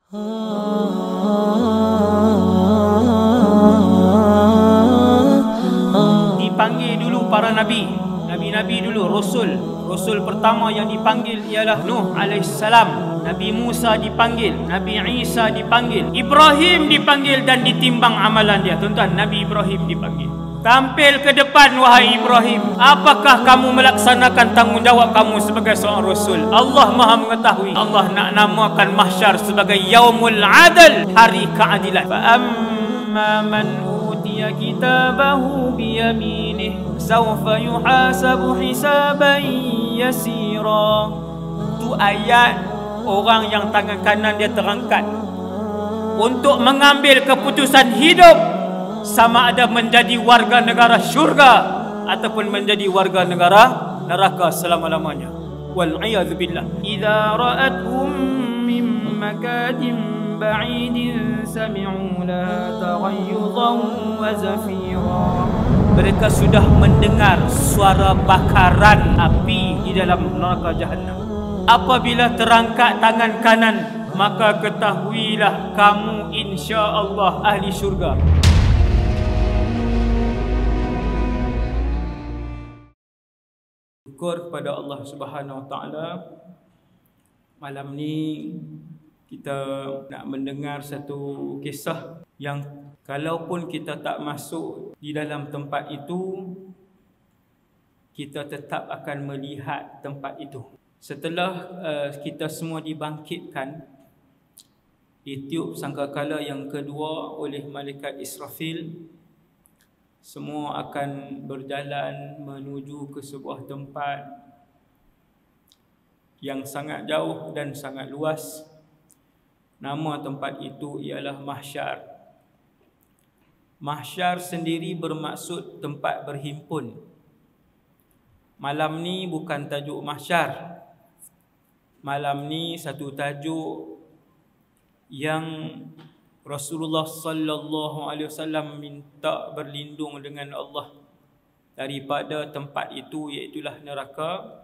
Dipanggil dulu para nabi, nabi-nabi dulu, rasul. Rasul pertama yang dipanggil ialah Nuh alaihissalam. Nabi Musa dipanggil, Nabi Isa dipanggil, Ibrahim dipanggil dan ditimbang amalan dia. Tuan-tuan, Nabi Ibrahim dipanggil. Tampil ke depan wahai Ibrahim. Apakah kamu melaksanakan tanggungjawab kamu sebagai seorang rasul? Allah Maha mengetahui. Allah nak namakan mahsyar sebagai Yaumul Adl, hari keadilan. Fa amma man utiya kitabahu bi yaminih sawfa yuhasabu hisaban yasira. Itu ayat orang yang tangan kanan dia terangkat untuk mengambil keputusan hidup, sama ada menjadi warga negara syurga ataupun menjadi warga negara neraka selama-lamanya. Wal iyad billah. Idza ra'atuhum min makanin ba'idin sami'u laha taghayyudan wa zafira. Mereka sudah mendengar suara bakaran api di dalam neraka Jahannam. Apabila terangkat tangan kanan, maka ketahuilah kamu insya-Allah ahli syurga. Syukur kepada Allah Subhanahu Wa Taala. Malam ni kita nak mendengar satu kisah yang kalaupun kita tak masuk di dalam tempat itu, kita tetap akan melihat tempat itu. Setelah kita semua dibangkitkan, ditiup sangkakala yang kedua oleh malaikat Israfil, semua akan berjalan menuju ke sebuah tempat yang sangat jauh dan sangat luas. Nama tempat itu ialah mahsyar. Mahsyar sendiri bermaksud tempat berhimpun. Malam ni bukan tajuk mahsyar. Malam ni satu tajuk yang Rasulullah sallallahu alaihi wasallam minta berlindung dengan Allah daripada tempat itu, iaitu neraka.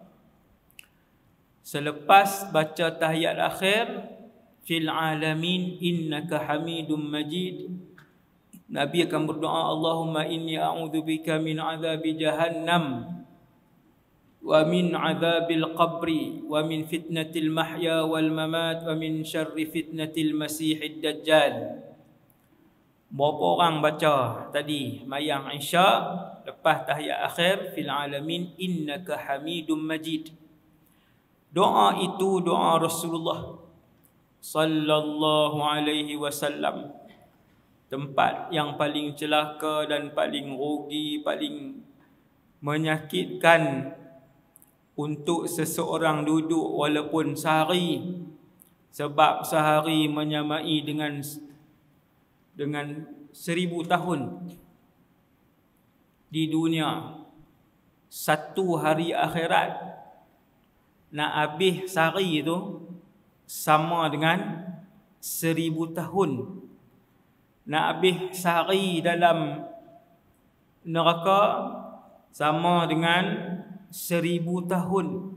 Selepas baca tahiyat akhir, fil alamin innaka hamidum majid, Nabi akan berdoa, Allahumma inni a'udzubika min azabi jahannam wa min azabil qabri wa min fitnatil mahya wal mamat wa min syarri fitnatil masihid dajjal. Berapa orang baca tadi mayang Isya lepas tahiyat akhir, fil alamin innaka hamidum majid. Doa itu doa Rasulullah sallallahu alaihi wasallam. Tempat yang paling celaka dan paling rugi, paling menyakitkan untuk seseorang duduk walaupun sehari, sebab sehari menyamai dengan 1000 tahun di dunia. Satu hari akhirat nak habis sehari itu sama dengan 1000 tahun. Nak habis sehari dalam neraka sama dengan 1000 tahun.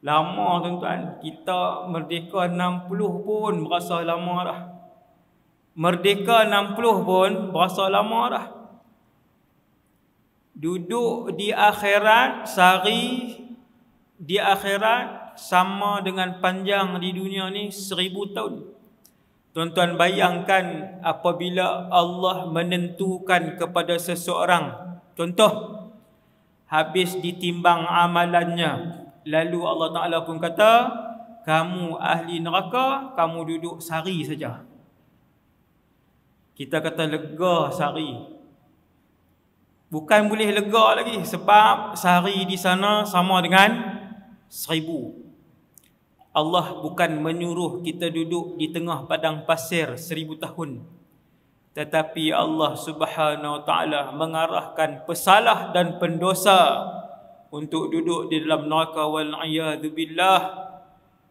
Lama tuan-tuan. Kita merdeka 60 pun berasa lama dah. Merdeka 60 pun berasa lama dah. Duduk di akhirat sehari di akhirat sama dengan panjang di dunia ni 1000 tahun. Tuan-tuan bayangkan apabila Allah menentukan kepada seseorang, contoh habis ditimbang amalannya, lalu Allah Ta'ala pun kata, kamu ahli neraka, kamu duduk sehari saja. Kita kata lega sehari. Bukan boleh lega lagi, sebab sehari di sana sama dengan 1000. Allah bukan menyuruh kita duduk di tengah padang pasir 1000 tahun. Tetapi Allah Subhanahu Wa Taala mengarahkan pesalah dan pendosa untuk duduk di dalam neraka wal iyad billah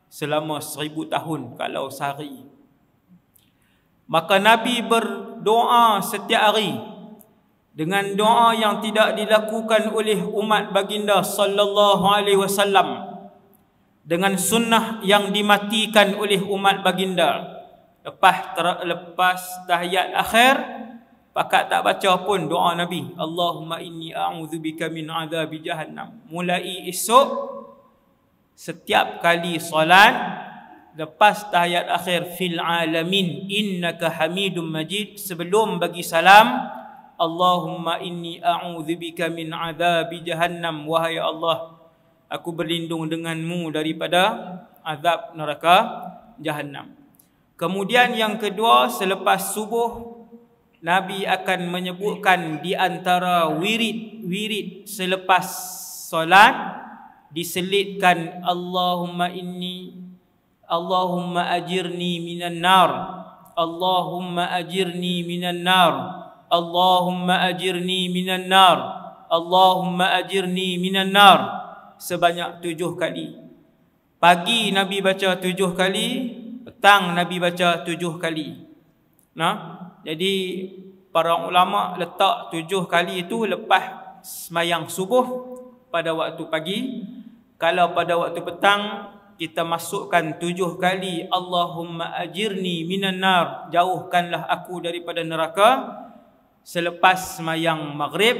selama 1000 tahun kalau sehari. Maka Nabi berdoa setiap hari dengan doa yang tidak dilakukan oleh umat baginda sallallahu alaihi wasallam, dengan sunnah yang dimatikan oleh umat baginda. Lepas tahiyat akhir, pakat tak baca pun doa Nabi, Allahumma inni a'udzubika min adzabi jahannam. Mulai esok, setiap kali solat, lepas tahiyat akhir, fil alamin innaka hamidum majid, sebelum bagi salam, Allahumma inni a'udzubika min adzabi jahannam. Wahai Allah, aku berlindung denganmu daripada azab neraka jahannam. Kemudian yang kedua, selepas subuh, Nabi akan menyebutkan di antara wirid selepas solat, diselitkan Allahumma ajirni minan nar, Allahumma ajirni minan nar, Allahumma ajirni minan nar, Allahumma ajirni minan nar, sebanyak 7 kali. Pagi Nabi baca 7 kali, petang Nabi baca 7 kali. Jadi para ulama letak 7 kali itu lepas sembahyang subuh pada waktu pagi. Kalau pada waktu petang, kita masukkan 7 kali Allahumma ajirni minan nar, jauhkanlah aku daripada neraka, selepas sembahyang maghrib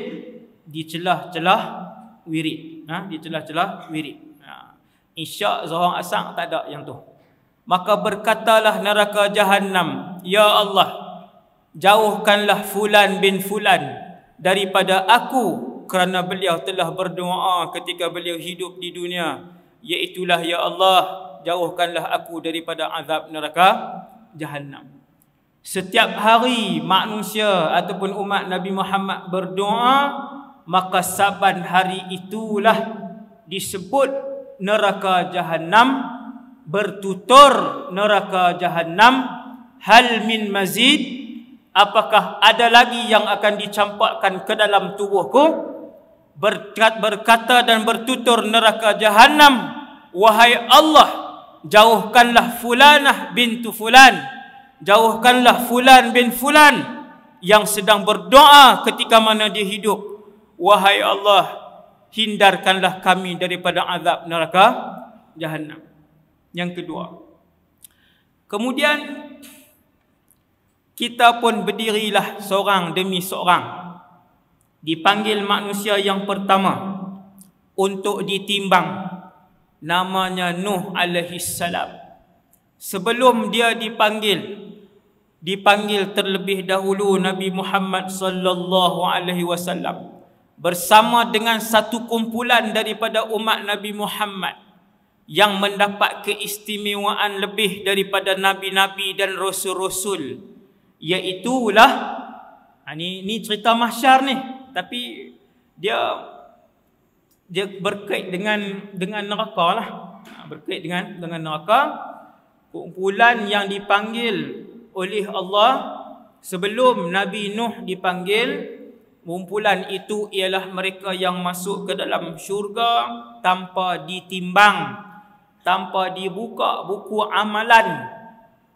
di celah-celah wirid. Di celah-celah wirid. Isyak, zuhur, asar tak ada yang tu. Maka berkatalah neraka jahannam, ya Allah, jauhkanlah fulan bin fulan daripada aku, kerana beliau telah berdoa ketika beliau hidup di dunia, iaitulah ya Allah, jauhkanlah aku daripada azab neraka jahannam. Setiap hari manusia ataupun umat Nabi Muhammad berdoa, maka saban hari itulah disebut neraka jahannam, bertutur neraka jahannam, hal min mazid, apakah ada lagi yang akan dicampakkan ke dalam tubuhku? Berkata dan bertutur neraka jahannam, wahai Allah, jauhkanlah fulanah bintu fulan, jauhkanlah fulan bin fulan yang sedang berdoa ketika mana dia hidup. Wahai Allah, hindarkanlah kami daripada azab neraka jahannam. Yang kedua, kemudian kita pun berdirilah seorang demi seorang, dipanggil manusia yang pertama untuk ditimbang, namanya Nuh alaihi salam. Sebelum dia dipanggil terlebih dahulu Nabi Muhammad sallallahu alaihi wasallam bersama dengan satu kumpulan daripada umat Nabi Muhammad yang mendapat keistimewaan lebih daripada nabi-nabi dan rasul-rasul, iaitulah ini cerita mahsyar ni, tapi dia berkait dengan neraka lah. Berkait dengan neraka. Kumpulan yang dipanggil oleh Allah sebelum Nabi Nuh dipanggil, kumpulan itu ialah mereka yang masuk ke dalam syurga tanpa ditimbang, tanpa dibuka buku amalan,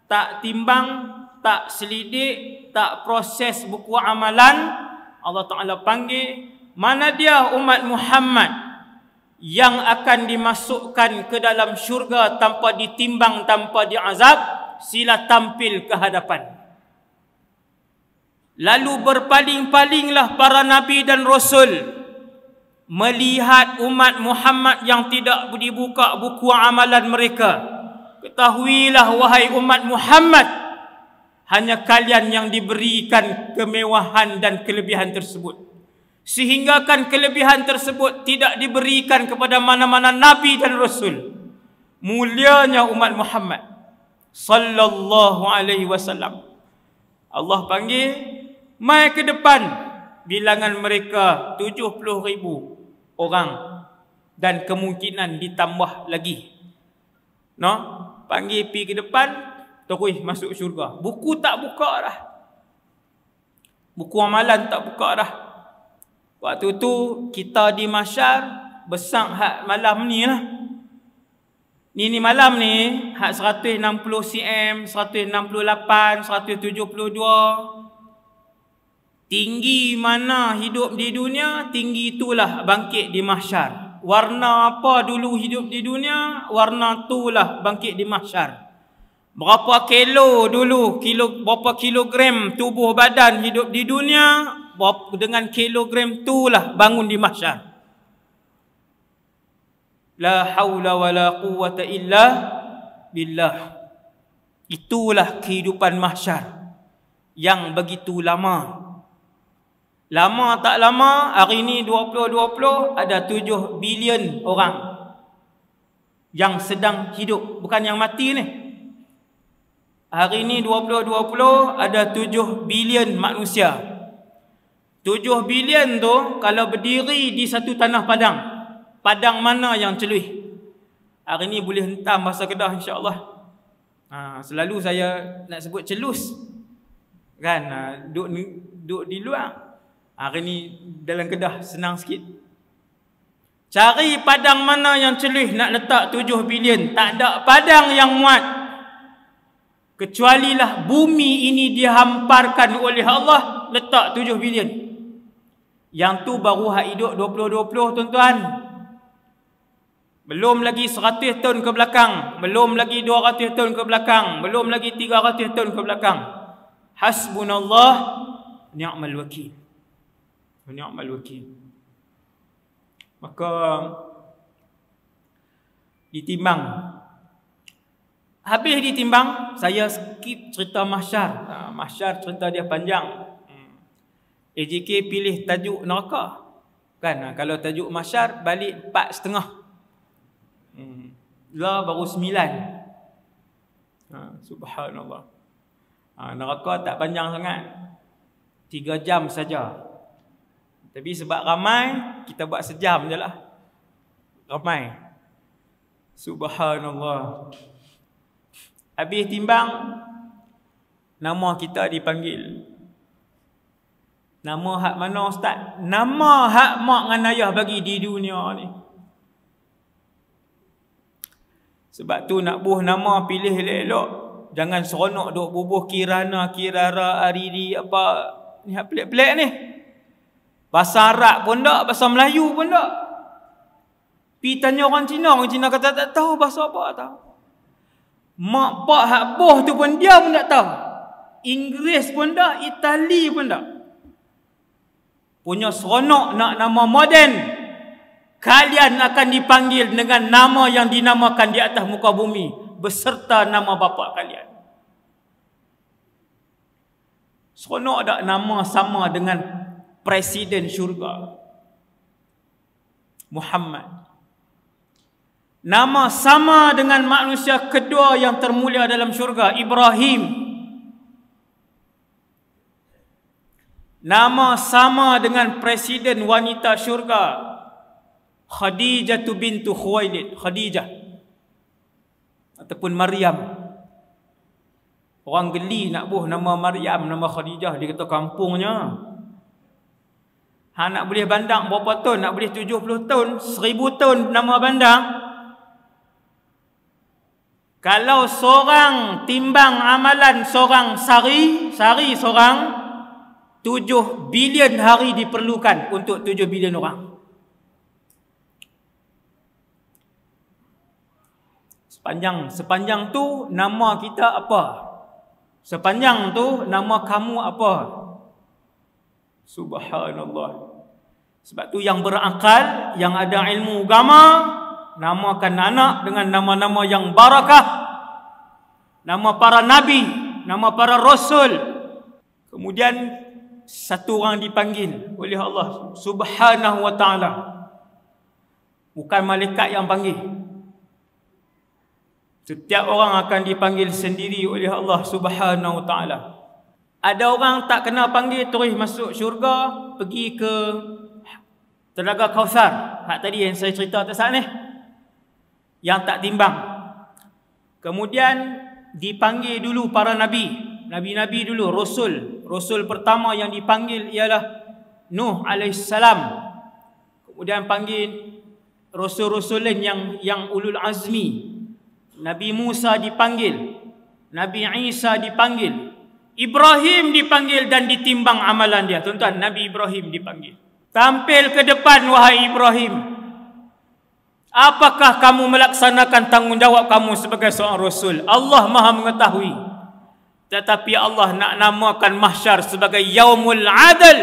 tak timbang, tak selidik, tak proses buku amalan. Allah Ta'ala panggil, mana dia umat Muhammad yang akan dimasukkan ke dalam syurga tanpa ditimbang, tanpa diazab, sila tampil ke hadapan. Lalu berpaling-palinglah para nabi dan rasul melihat umat Muhammad yang tidak dibuka buku amalan mereka. Ketahuilah wahai umat Muhammad, hanya kalian yang diberikan kemewahan dan kelebihan tersebut, sehinggakan kelebihan tersebut tidak diberikan kepada mana-mana nabi dan rasul. Mulianya umat Muhammad sallallahu alaihi wasallam. Allah panggil, mai ke depan, bilangan mereka 70,000 orang dan kemungkinan ditambah lagi. Panggil pi ke depan, terus masuk syurga. Buku tak buka dah, buku amalan tak buka dah. Waktu tu kita di mahsyar besar hak malam ni lah. Ni malam ni hak 160 cm, 168, 172. Tinggi mana hidup di dunia, tinggi itulah bangkit di mahsyar. Warna apa dulu hidup di dunia, warna itulah bangkit di mahsyar. Berapa kilo dulu, berapa kilogram tubuh badan hidup di dunia, dengan kilogram itulah bangun di mahsyar. La haula wa la quwwata illa billah. Itulah kehidupan mahsyar yang begitu lama. Lama tak lama, hari ni 2020 ada 7 bilion orang yang sedang hidup, bukan yang mati ni. Hari ni 2020 ada 7 bilion manusia. 7 bilion tu kalau berdiri di satu tanah padang, padang mana yang celuih? Hari ni boleh hentam bahasa Kedah insya-Allah. Selalu saya nak sebut celus. Kan duduk di luar. Hari ni dalam Kedah senang sikit. Cari padang mana yang celuih nak letak 7 bilion. Tak ada padang yang muat. Kecualilah bumi ini dihamparkan oleh Allah, letak 7 bilion. Yang tu baru hak hidup 2020 tuan-tuan. Belum lagi 100 tahun ke belakang, belum lagi 200 tahun ke belakang, belum lagi 300 tahun ke belakang. Hasbunallah ni'mal wakil. Ni'mal wakil. Maka ditimbang. Habis ditimbang, saya skip cerita mahsyar. Mahsyar cerita dia panjang. AJK pilih tajuk neraka. Kan, kalau tajuk mahsyar balik 4.5. Lah baru 9. Subhanallah. Neraka tak panjang sangat. 3 jam saja. Tapi sebab ramai, kita buat sejam je lah. Ramai. Subhanallah. Habis timbang, nama kita dipanggil. Nama hak mana ustaz? Nama hak mak dengan ayah bagi di dunia ni. Sebab tu nak buh nama pilih elok-elok. Jangan seronok duk bubuh Kirana, Kirara, Ariri apa ni hak pelik-pelik ni. Bahasa Arab pun tak, bahasa Melayu pun tak. Pi tanya orang Cina kata tak tahu bahasa apa tahu. Mak pak hak boh tu pun dia pun tak tahu. Inggeris pun tak, Itali pun tak. Punya seronok nak nama moden. Kalian akan dipanggil dengan nama yang dinamakan di atas muka bumi beserta nama bapa kalian. Seronok tak nama sama dengan Presiden syurga Muhammad. Nama sama dengan manusia kedua yang termulia dalam syurga, Ibrahim. Nama sama dengan presiden wanita syurga, Khadijah bintu Khuwailid, Khadijah ataupun Maryam. Orang geli nak buh nama Maryam, nama Khadijah, dia kata kampungnya. Nak boleh bandang berapa tahun? Nak boleh 70 tahun, 1000 tahun nama bandang. Kalau seorang timbang amalan seorang sehari seorang, 7 bilion hari diperlukan untuk 7 bilion orang. Sepanjang tu nama kita apa? Sepanjang tu nama kamu apa? Subhanallah. Sebab tu yang berakal, yang ada ilmu agama, namakan anak dengan nama-nama yang barakah. Nama para nabi, nama para rasul. Kemudian satu orang dipanggil oleh Allah Subhanahu wa ta'ala. Bukan malaikat yang panggil. Setiap orang akan dipanggil sendiri oleh Allah Subhanahu wa ta'ala. Ada orang tak kena panggil terus masuk syurga, pergi ke Telaga Kausar. Hak tadi yang saya cerita atas ni. Yang tak timbang. Kemudian dipanggil dulu para nabi. Nabi-nabi dulu, Rasul. Rasul pertama yang dipanggil ialah Nuh alaihissalam. Kemudian panggil Rasul-Rasul lain yang ulul azmi. Nabi Musa dipanggil. Nabi Isa dipanggil. Ibrahim dipanggil dan ditimbang amalan dia. Tuan-tuan, Nabi Ibrahim dipanggil. Tampil ke depan wahai Ibrahim. Apakah kamu melaksanakan tanggungjawab kamu sebagai seorang Rasul? Allah Maha mengetahui. Tetapi Allah nak namakan mahsyar sebagai Yaumul Adl,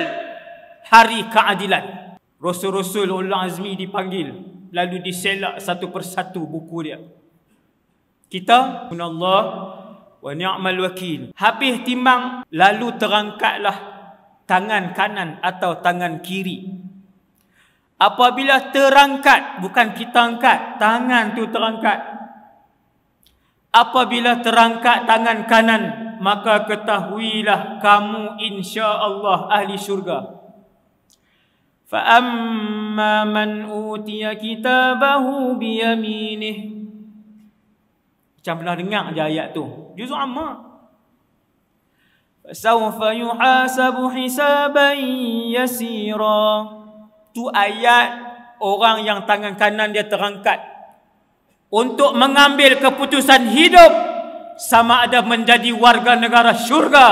hari keadilan. Rasul-Rasul ulul azmi dipanggil, lalu diselak satu persatu buku dia. Kita, Allah wa ni'mal wakil. Habis timbang, lalu terangkatlah tangan kanan atau tangan kiri. Apabila terangkat, bukan kita angkat, tangan tu terangkat. Apabila terangkat tangan kanan, maka ketahuilah kamu insya-Allah ahli syurga. Fa amma man utiya kitabahu biyaminih. Macam pernah dengar je ayat tu. Juzuk amma. Fasawfa yuhasabu hisaban yasira. Tu ayat orang yang tangan kanan dia terangkat untuk mengambil keputusan hidup, sama ada menjadi warga negara syurga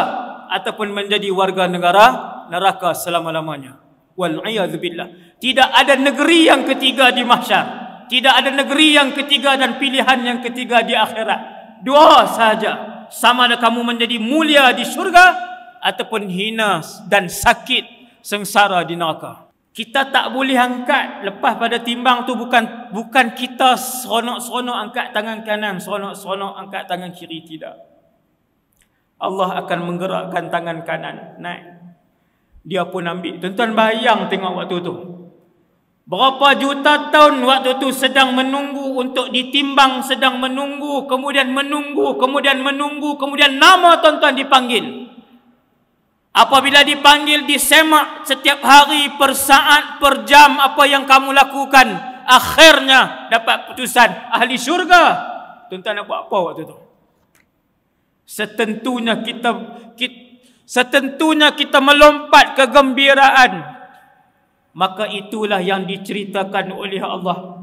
ataupun menjadi warga negara neraka selama-lamanya. Wal'iyadzubillah. Tidak ada negeri yang ketiga di mahsyar. Tidak ada negeri yang ketiga dan pilihan yang ketiga di akhirat. Dua sahaja. Sama ada kamu menjadi mulia di syurga ataupun hina dan sakit sengsara di neraka. Kita tak boleh angkat lepas pada timbang tu, bukan kita seronok-seronok angkat tangan kanan, seronok-seronok angkat tangan kiri, tidak. Allah akan menggerakkan tangan kanan naik. Dia pun ambil. Tuan-tuan bayang tengok waktu tu. Berapa juta tahun waktu tu sedang menunggu untuk ditimbang, sedang menunggu, kemudian menunggu, kemudian menunggu, kemudian nama tuan-tuan dipanggil. Apabila dipanggil, disemak setiap hari, per saat, per jam apa yang kamu lakukan. Akhirnya dapat putusan ahli syurga. Tuan-tuan nak buat apa waktu tu? Setentunya kita melompat kegembiraan. Maka itulah yang diceritakan oleh Allah.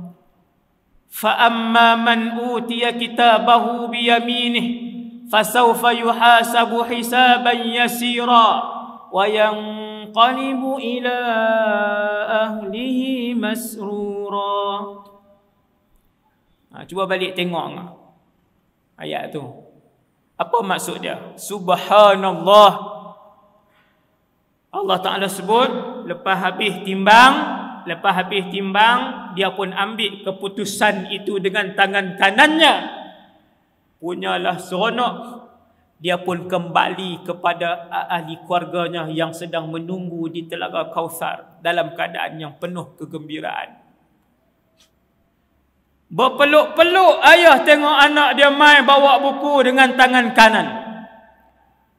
Fa amma man utiya kitabahu biyaminih fasawfa yuhasabu hisaban yasira wa yanqalibu ila ahlihi masrura. Cuba balik tengok ayat tu. Apa maksud dia? Subhanallah. Allah Ta'ala sebut, lepas habis timbang, dia pun ambil keputusan itu dengan tangan kanannya. Punyalah seronok. Dia pun kembali kepada ahli keluarganya yang sedang menunggu di Telaga Kautsar dalam keadaan yang penuh kegembiraan. Berpeluk-peluk ayah tengok anak dia mai bawa buku dengan tangan kanan.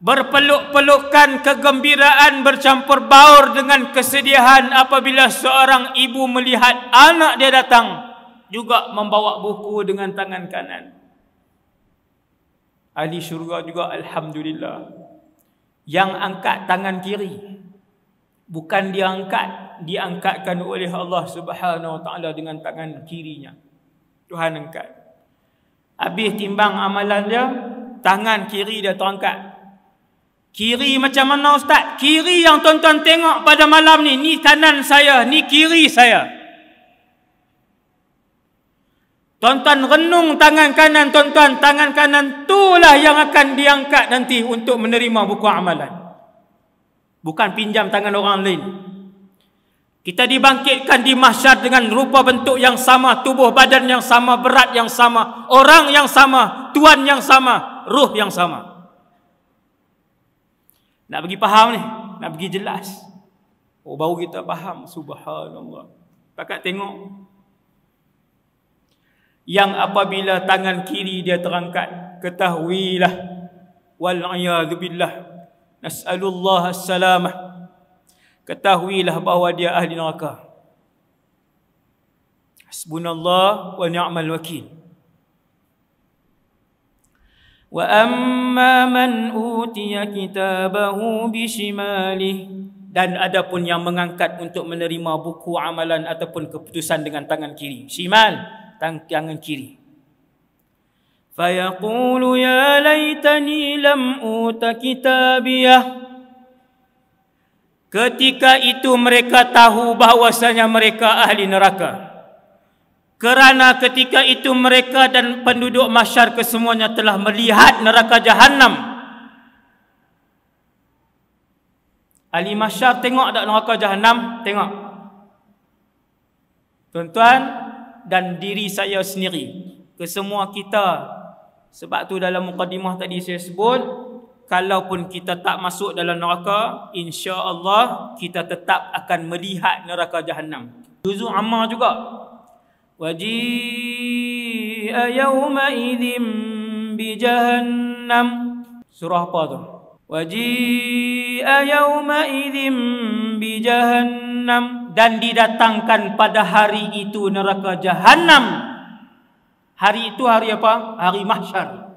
Berpeluk-pelukan kegembiraan bercampur baur dengan kesedihan apabila seorang ibu melihat anak dia datang juga membawa buku dengan tangan kanan. Ahli syurga juga alhamdulillah. Yang angkat tangan kiri, bukan dia angkat, diangkatkan oleh Allah Subhanahu wa taala dengan tangan kirinya. Tuhan angkat. Habis timbang amalan dia, tangan kiri dia terangkat. Kiri macam mana ustaz? Kiri yang tuan-tuan tengok pada malam ni kanan saya, ni kiri saya. Tuan-tuan renung tangan kanan tuan-tuan, tangan kanan itulah yang akan diangkat nanti untuk menerima buku amalan. Bukan pinjam tangan orang lain. Kita dibangkitkan di mahsyar dengan rupa bentuk yang sama, tubuh badan yang sama, berat yang sama, orang yang sama, tuan yang sama, ruh yang sama. Nak bagi faham ni, nak bagi jelas. Oh, baru kita faham. Subhanallah. Pakat tengok. Yang apabila tangan kiri dia terangkat, ketahuilah, wal'iyadzubillah, nas'alullah as-salamah, ketahuilah bahawa dia ahli neraka. Hasbunallah wa ni'mal wakil. Wa amma man utiya kitabahu bishimalih, dan adapun yang mengangkat untuk menerima buku amalan ataupun keputusan dengan tangan kiri. Shimal, tangan kiri. Fayaqulu ya laitani lam uta kitabiyah. Ketika itu mereka tahu bahawasanya mereka ahli neraka. Kerana ketika itu mereka dan penduduk mahsyar kesemuanya telah melihat neraka jahanam. Ahli mahsyar tengok tak neraka jahanam? Tengok. Tuan-tuan dan diri saya sendiri, kesemua kita. Sebab tu dalam mukadimah tadi saya sebut, kalaupun kita tak masuk dalam neraka, insya-Allah kita tetap akan melihat neraka jahanam. Juzuk Ammar juga. Waji'a yawma idzin bi jahannam. Surah apa tu? Waji'a yawma idzin bi jahannam, dan didatangkan pada hari itu neraka jahanam. Hari itu hari apa? Hari mahsyar.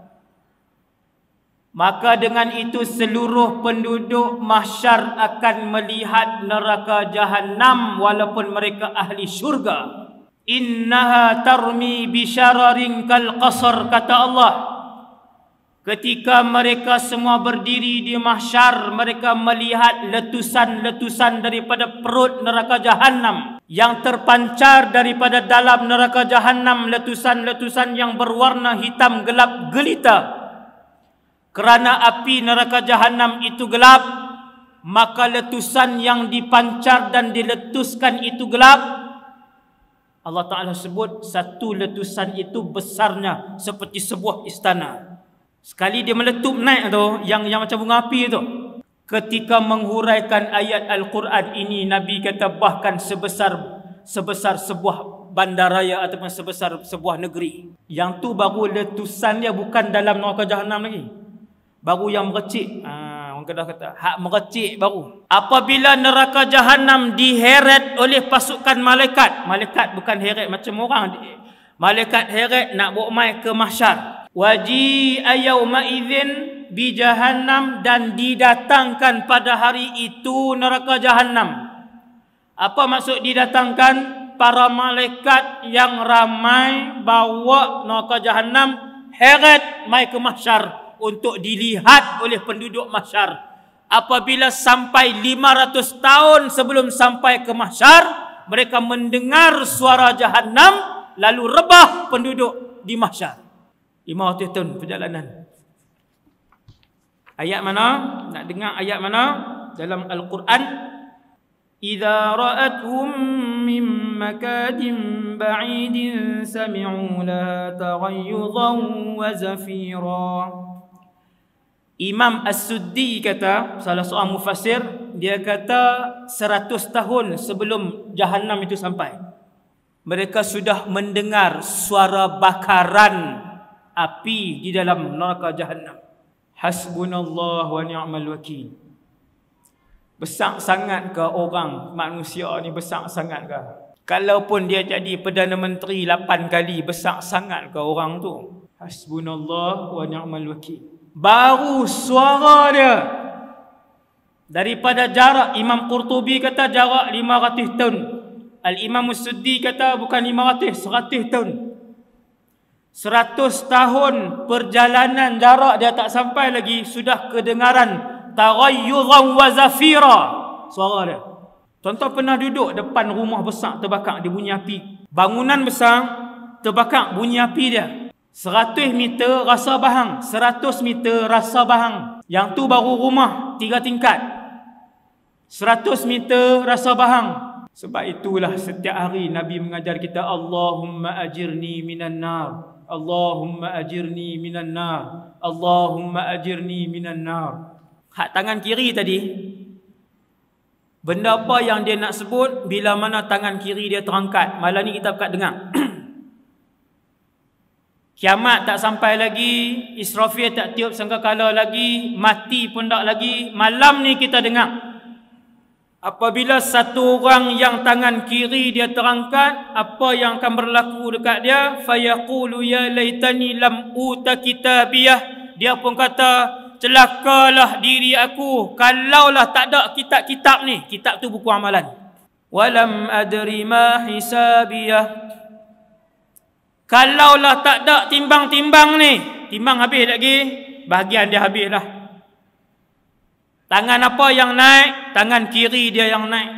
Maka dengan itu seluruh penduduk mahsyar akan melihat neraka jahanam walaupun mereka ahli syurga. Innaha tarmi bisyararin kal qasar, kata Allah. Ketika mereka semua berdiri di mahsyar, mereka melihat letusan-letusan daripada perut neraka jahanam, yang terpancar daripada dalam neraka jahanam, letusan-letusan yang berwarna hitam gelap gelita. Kerana api neraka jahanam itu gelap, maka letusan yang dipancar dan diletuskan itu gelap. Allah Ta'ala sebut satu letusan itu besarnya seperti sebuah istana. Sekali dia meletup naik tu, yang macam bunga api tu. Ketika menghuraikan ayat Al-Quran ini, Nabi kata bahkan sebesar sebuah bandaraya ataupun sebesar sebuah negeri. Yang tu baru letusan dia bukan dalam neraka jahanam lagi. Baru yang merecik. Orang Kedah kata hak merecik baru. Apabila neraka jahanam diheret oleh pasukan malaikat. Malaikat bukan heret macam orang. Malaikat heret nak bawa mai ke mahsyar. Waji'a yawma idzin bi jahannam, dan didatangkan pada hari itu neraka jahanam. Apa maksud didatangkan? Para malaikat yang ramai bawa neraka jahanam heret mai ke mahsyar untuk dilihat oleh penduduk mahsyar. Apabila sampai 500 tahun sebelum sampai ke mahsyar, mereka mendengar suara jahanam, lalu rebah penduduk di mahsyar. 500 tahun perjalanan. Ayat mana? Nak dengar ayat mana? Dalam Al-Quran. Idza ra'athum min makanin ba'idin sami'u laha taghayyuzan wa zafira. Imam As-Suddi kata, salah seorang mufassir, dia kata 100 tahun sebelum jahanam itu sampai, mereka sudah mendengar suara bakaran api di dalam neraka jahanam. Hasbunallah wa ni'mal wakil. Besar sangat ke orang manusia ni? Besar sangat ke? Kalaupun dia jadi Perdana Menteri 8 kali, besar sangat ke orang tu? Hasbunallah wa ni'mal wakil. Baru suara dia daripada jarak, Imam Qurtubi kata jarak 500 tahun. Al-Imam As-Suddi kata bukan 500, 100 tahun. 100 tahun perjalanan jarak dia tak sampai lagi, sudah kedengaran taghayyuzan wa zafira suara dia. Tuan-tuan pernah duduk depan rumah besar terbakar, dia bunyi api. Bangunan besar terbakar, bunyi api dia. 100 meter rasa bahang, 100 meter rasa bahang. Yang tu baru rumah 3 tingkat. 100 meter rasa bahang. Sebab itulah setiap hari Nabi mengajar kita, Allahumma ajirni minan nar, Allahumma ajirni minan nar, Allahumma ajirni minan nar. Hak tangan kiri tadi, benda apa yang dia nak sebut bila mana tangan kiri dia terangkat? Malam ni kita buka dengar. Kiamat tak sampai lagi, Israfil tak tiup sangkakala lagi, mati pun tak lagi. Malam ni kita dengar, apabila satu orang yang tangan kiri dia terangkat, apa yang akan berlaku dekat dia? Fayaqulu ya laitani lam uta kitabiyah. Dia pun kata, celakalah diri aku kalaulah tak ada kitab-kitab ni. Kitab tu buku amalan. Walam adri ma hisabiyah. Kalaulah tak ada timbang-timbang ni, timbang habis lagi, bahagian dia habis lah. Tangan apa yang naik? Tangan kiri dia yang naik.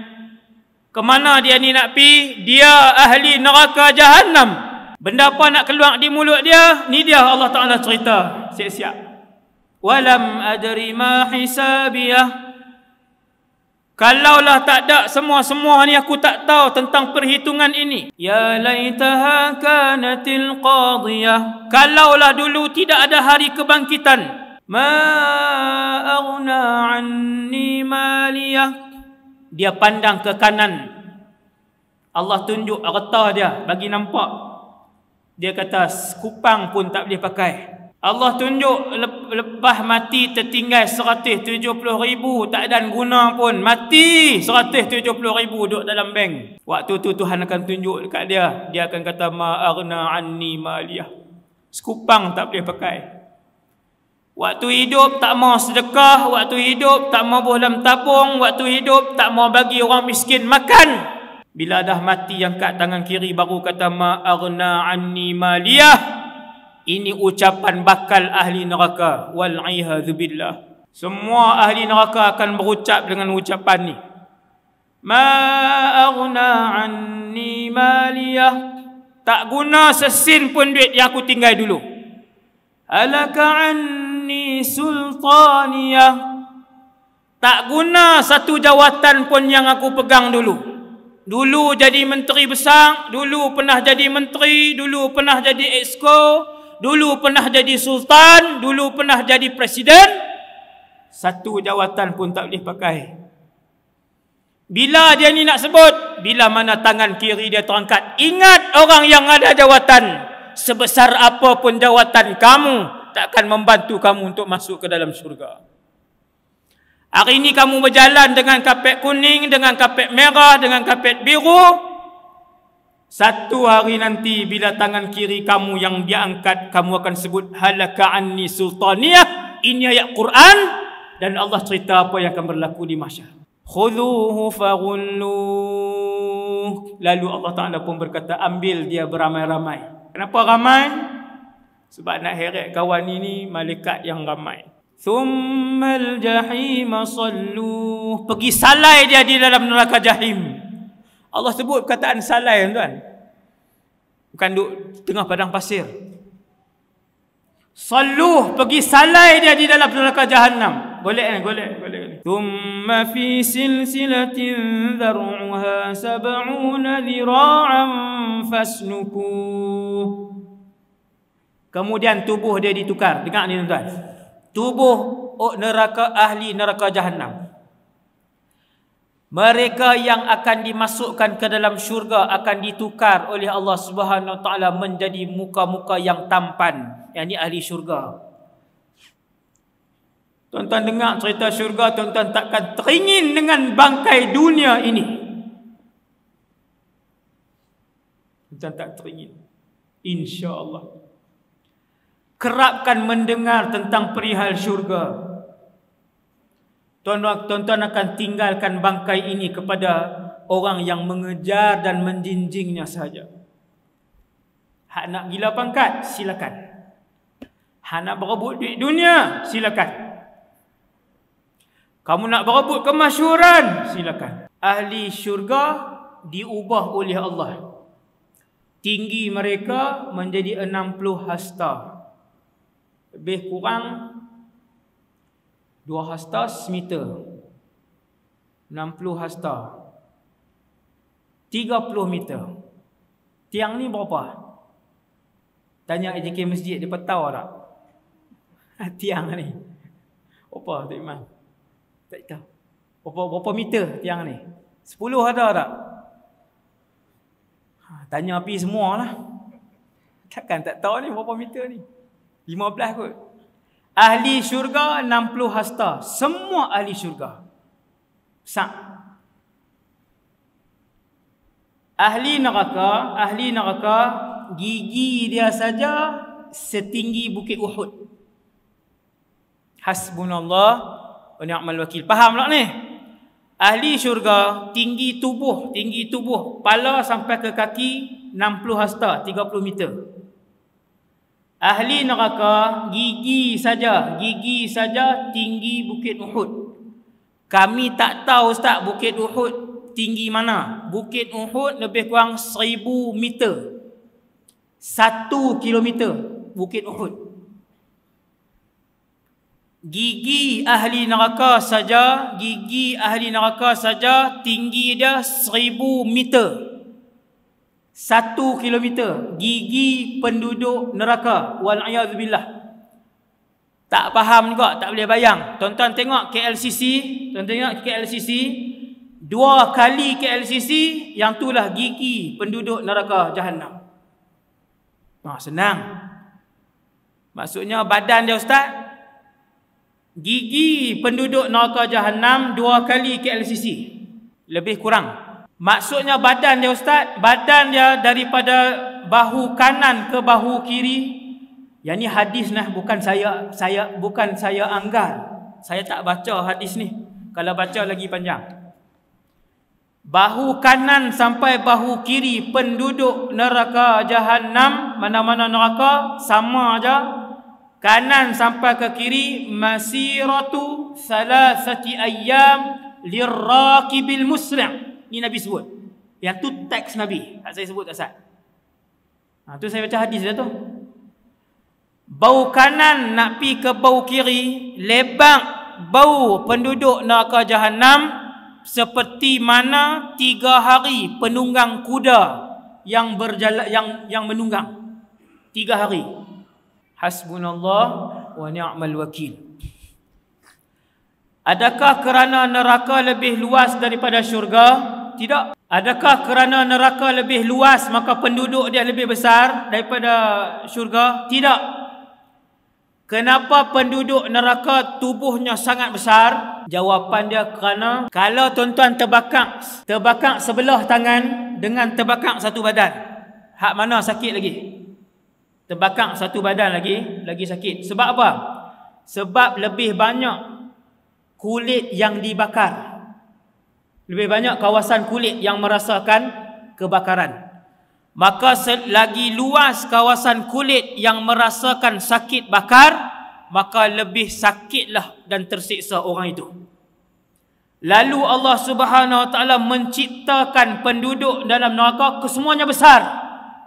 Kemana dia ni nak pi? Dia ahli neraka Jahannam. Benda apa nak keluar di mulut dia? Ni dia Allah Ta'ala cerita. Siap-siap. Walam adri ma hisabiyah. Kalaulah tak ada semua-semua ni, aku tak tahu tentang perhitungan ini. Ya laitaha kanatil qadiyah. Kalaulah dulu tidak ada hari kebangkitan. Ma aghna anni maliyah. Dia pandang ke kanan. Allah tunjuk harta dia, bagi nampak. Dia kata kupang pun tak boleh pakai. Allah tunjuk lepas mati tertinggal 170,000, tak ada guna pun. Mati 170,000 duduk dalam bank. Waktu tu Tuhan akan tunjuk dekat dia. Dia akan kata ma aghna anni maliyah. Sekupang tak boleh pakai. Waktu hidup tak mau sedekah, waktu hidup tak mau bohlam tabung, waktu hidup tak mau bagi orang miskin makan. Bila dah mati angkat tangan kiri baru kata ma aghna anni maliyah. Ini ucapan bakal ahli neraka. Wal'iyadzu billah. Semua ahli neraka akan berucap dengan ucapan ni. Ma aghna anni maliyah. Tak guna sesin pun duit yang aku tinggal dulu. Halaka anni sultaniyah. Tak guna satu jawatan pun yang aku pegang dulu. Dulu jadi menteri besar, dulu pernah jadi menteri, dulu pernah jadi exco, dulu pernah jadi sultan, dulu pernah jadi presiden. Satu jawatan pun tak boleh pakai. Bila dia ni nak sebut, bila mana tangan kiri dia terangkat, ingat orang yang ada jawatan. Sebesar apapun jawatan kamu, takkan membantu kamu untuk masuk ke dalam syurga. Hari ini kamu berjalan dengan kapet kuning, dengan kapet merah, dengan kapet biru. Satu hari nanti bila tangan kiri kamu yang dia angkat, kamu akan sebut halaka anni sultaniyah. Ini ayat Quran dan Allah cerita apa yang akan berlaku di mahsyar. Khudhuhu faghulluh. Lalu Allah Ta'ala pun berkata, ambil dia beramai-ramai. Kenapa ramai? Sebab nak heret kawan ini malaikat yang ramai. Thummal jahim sallu. Pergi salai dia di dalam neraka jahim. Allah sebut perkataan salai, tuan. Bukan duduk tengah padang pasir. Sallu, pergi salai dia di dalam neraka Jahannam. Golek. Thumma fi silsilatin dhar'uha 70 dhira'an fasnukuh. Kemudian tubuh dia ditukar. Dengar ni tuan. Tubuh neraka ahli neraka Jahannam. Mereka yang akan dimasukkan ke dalam syurga akan ditukar oleh Allah Subhanahu Wa Taala menjadi muka-muka yang tampan. Yang ini ahli syurga. Tuan-tuan dengar cerita syurga, tuan-tuan takkan teringin dengan bangkai dunia ini. Tuan-tuan tak teringin. InsyaAllah. Kerapkan mendengar tentang perihal syurga. Tuan-tuan akan tinggalkan bangkai ini kepada orang yang mengejar dan menjinjingnya sahaja. Hak nak gila pangkat, silakan. Hak nak berebut duit dunia, silakan. Kamu nak berebut kemasyhuran, silakan. Ahli syurga diubah oleh Allah. Tinggi mereka menjadi 60 hasta. Lebih kurang 2 hasta semeter. 60 hasta 30 meter. Tiang ni berapa? Tanya AJK masjid, dia tahu tak? Tiang ni berapa, Tok Iman? Tak tahu. Berapa meter tiang ni? 10 ada tak? Tanya api semualah. Takkan tak tahu ni berapa meter ni? 15 kot. Ahli syurga 60 hasta. Semua ahli syurga. Besar. Ahli neraka gigi dia saja setinggi bukit Uhud. Hasbunallah wa ni'mal wakil. Faham tak ni? Ahli syurga tinggi tubuh, kepala sampai ke kaki 60 hasta, 30 meter. Ahli neraka gigi saja tinggi bukit Uhud. Kami tak tahu Ustaz bukit Uhud tinggi mana? Bukit Uhud lebih kurang 1000 meter. 1 kilometer Bukit Uhud. Gigi ahli neraka saja tinggi dia 1000 meter. 1 kilometer gigi penduduk neraka. Wal'iyadzubillah. Tak faham juga, tak boleh bayang. Tuan-tuan tengok KLCC, 2 kali KLCC, yang itulah gigi penduduk neraka Jahannam. Senang. Maksudnya badan dia ustaz, gigi penduduk neraka Jahannam 2 kali KLCC. Lebih kurang. Maksudnya badan dia ustaz, badan dia daripada bahu kanan ke bahu kiri. Yang ni hadis nah, bukan saya anggar. Saya tak baca hadis ni. Kalau baca lagi panjang. Bahu kanan sampai bahu kiri penduduk neraka Jahannam, mana-mana neraka sama aja. Kanan sampai ke kiri masiratu 3 ayyam liraqibil muslim. Ni Nabi sebut. Yang tu teks Nabi. Tak saya sebut asal. Tu saya baca hadis dia tu. Bau kanan nak pi ke bau kiri, lebang bau penduduk neraka Jahannam seperti mana 3 hari penunggang kuda yang berjalan yang menunggang. 3 hari. Hasbunallah wa ni'mal wakil. Adakah kerana neraka lebih luas daripada syurga? Tidak. Adakah kerana neraka lebih luas maka penduduk dia lebih besar daripada syurga? Tidak. Kenapa penduduk neraka tubuhnya sangat besar? Jawapan dia kerana kalau tuan-tuan terbakar sebelah tangan dengan terbakar satu badan, hak mana sakit lagi? Terbakar satu badan lagi sakit. Sebab apa? Sebab lebih banyak kulit yang dibakar. Lebih banyak kawasan kulit yang merasakan kebakaran. Maka selagi luas kawasan kulit yang merasakan sakit bakar, maka lebih sakitlah dan tersiksa orang itu. Lalu Allah Subhanahu Wa Taala menciptakan penduduk dalam neraka kesemuanya besar.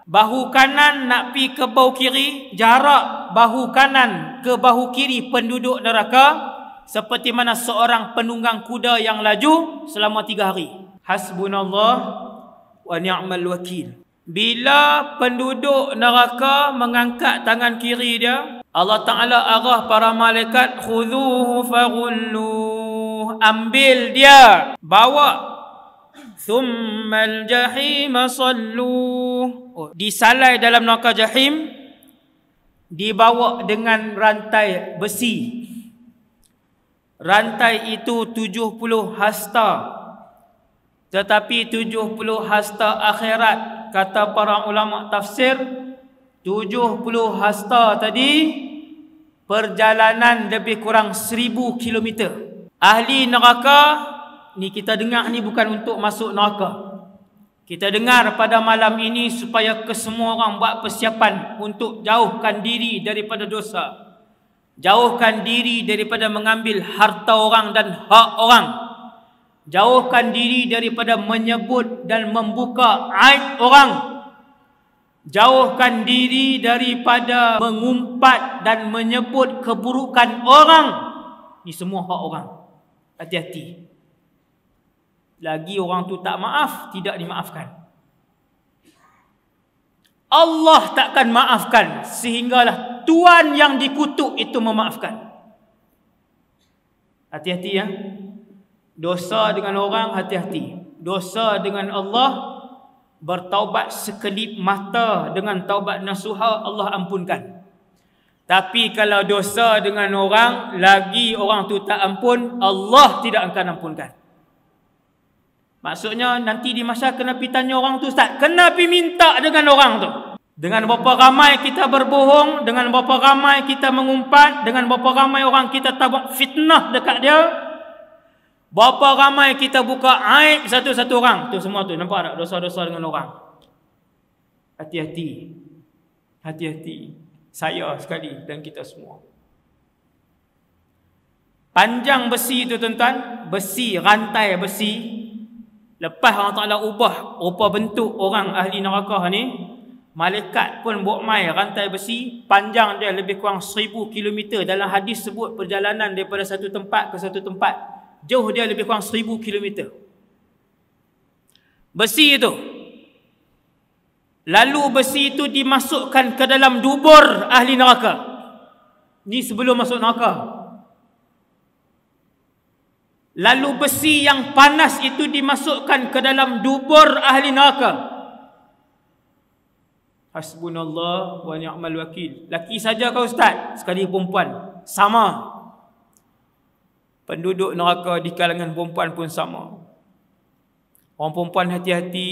Bahu kanan nak pi ke bahu kiri, jarak bahu kanan ke bahu kiri penduduk neraka seperti mana seorang penunggang kuda yang laju selama 3 hari. Hasbunallah wa ni'mal wakil. Bila penduduk neraka mengangkat tangan kiri dia, Allah Ta'ala arah para malaikat, khudhuhu faghulluh, ambil dia, bawa. Thummal jahim salluh, disalai dalam neraka jahim, dibawa dengan rantai besi. Rantai itu 70 hasta. Tetapi 70 hasta akhirat, kata para ulama tafsir, 70 hasta tadi perjalanan lebih kurang 1000 kilometer. Ahli neraka ni, kita dengar ni bukan untuk masuk neraka. Kita dengar pada malam ini supaya kesemua orang buat persiapan untuk jauhkan diri daripada dosa, jauhkan diri daripada mengambil harta orang dan hak orang, jauhkan diri daripada menyebut dan membuka aib orang, jauhkan diri daripada mengumpat dan menyebut keburukan orang. Ini semua hak orang. Hati-hati. Lagi orang tu tak maaf, tidak dimaafkan. Allah takkan maafkan sehinggalah Tuhan yang dikutuk itu memaafkan. Hati-hati ya. Dosa dengan orang hati-hati. Dosa dengan Allah, bertaubat sekelip mata dengan taubat nasuha, Allah ampunkan. Tapi kalau dosa dengan orang, lagi orang tu tak ampun, Allah tidak akan ampunkan. Maksudnya nanti di masa kena pergi tanya orang tu, Ustaz, kena pergi minta dengan orang tu. Dengan berapa ramai kita berbohong, dengan berapa ramai kita mengumpat, dengan berapa ramai orang kita tabak fitnah dekat dia, berapa ramai kita buka aib satu-satu orang. Tu semua tu, nampak tak dosa-dosa dengan orang. Hati-hati. Hati-hati. Saya sekali dan kita semua. Panjang besi tu tuan-tuan, besi, rantai besi, Lepas Allah Ta'ala ubah rupa bentuk orang ahli neraka ni, malaikat pun buat mai rantai besi, panjang dia lebih kurang 1000 km. Dalam hadis sebut perjalanan daripada satu tempat ke satu tempat, jauh dia lebih kurang 1000 km. Besi itu, lalu besi itu dimasukkan ke dalam dubur ahli neraka. Ni sebelum masuk neraka. Lalu besi yang panas itu dimasukkan ke dalam dubur ahli neraka. Hasbunallah wa ni'mal wakil. Laki saja kau ustaz, sekali perempuan sama. Penduduk neraka di kalangan perempuan pun sama. Orang perempuan hati-hati.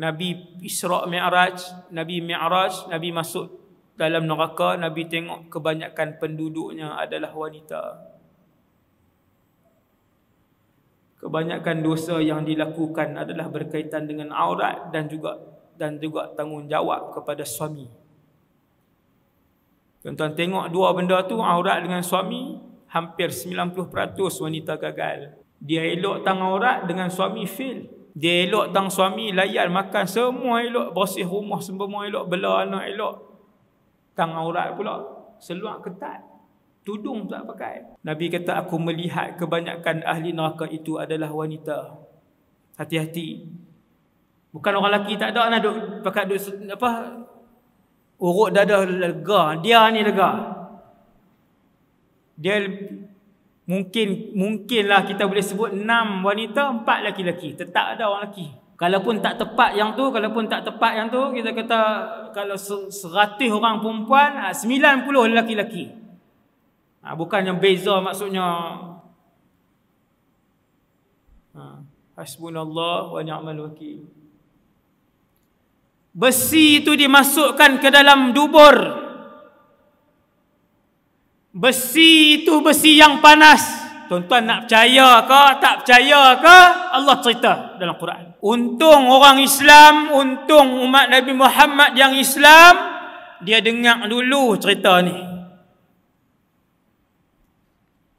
Nabi Isra' Mi'raj, Nabi masuk dalam neraka, Nabi tengok kebanyakan penduduknya adalah wanita. Kebanyakan dosa yang dilakukan adalah berkaitan dengan aurat dan juga tanggungjawab kepada suami. Tuan-tuan tengok dua benda tu, aurat dengan suami, hampir 90% wanita gagal. Dia elok tang aurat, dengan suami fail. Dia elok tang suami, layan makan semua elok, bersih rumah semua elok, bela anak elok. Tang aurat pula seluar ketat, tudung tak pakai. Nabi kata, aku melihat kebanyakan ahli neraka itu adalah wanita. Hati-hati. Bukan orang lelaki tak ada nak duk pakai duk apa, urut dada lega. Dia ni lega. Dia mungkinlah kita boleh sebut 6 wanita, 4 laki-laki. Tetap ada orang lelaki. Kalaupun tak tepat yang tu, kita kata kalau 100 orang perempuan, 90 lelaki-laki. Bukan yang beza maksudnya. Hasbunallah wa ni'mal wakil. Besi itu dimasukkan ke dalam dubur. Besi itu besi yang panas. Tuan-tuan nak percaya ke tak percaya ke? Allah cerita dalam Quran. Untung orang Islam, untung umat Nabi Muhammad yang Islam, dia dengar dulu cerita ni.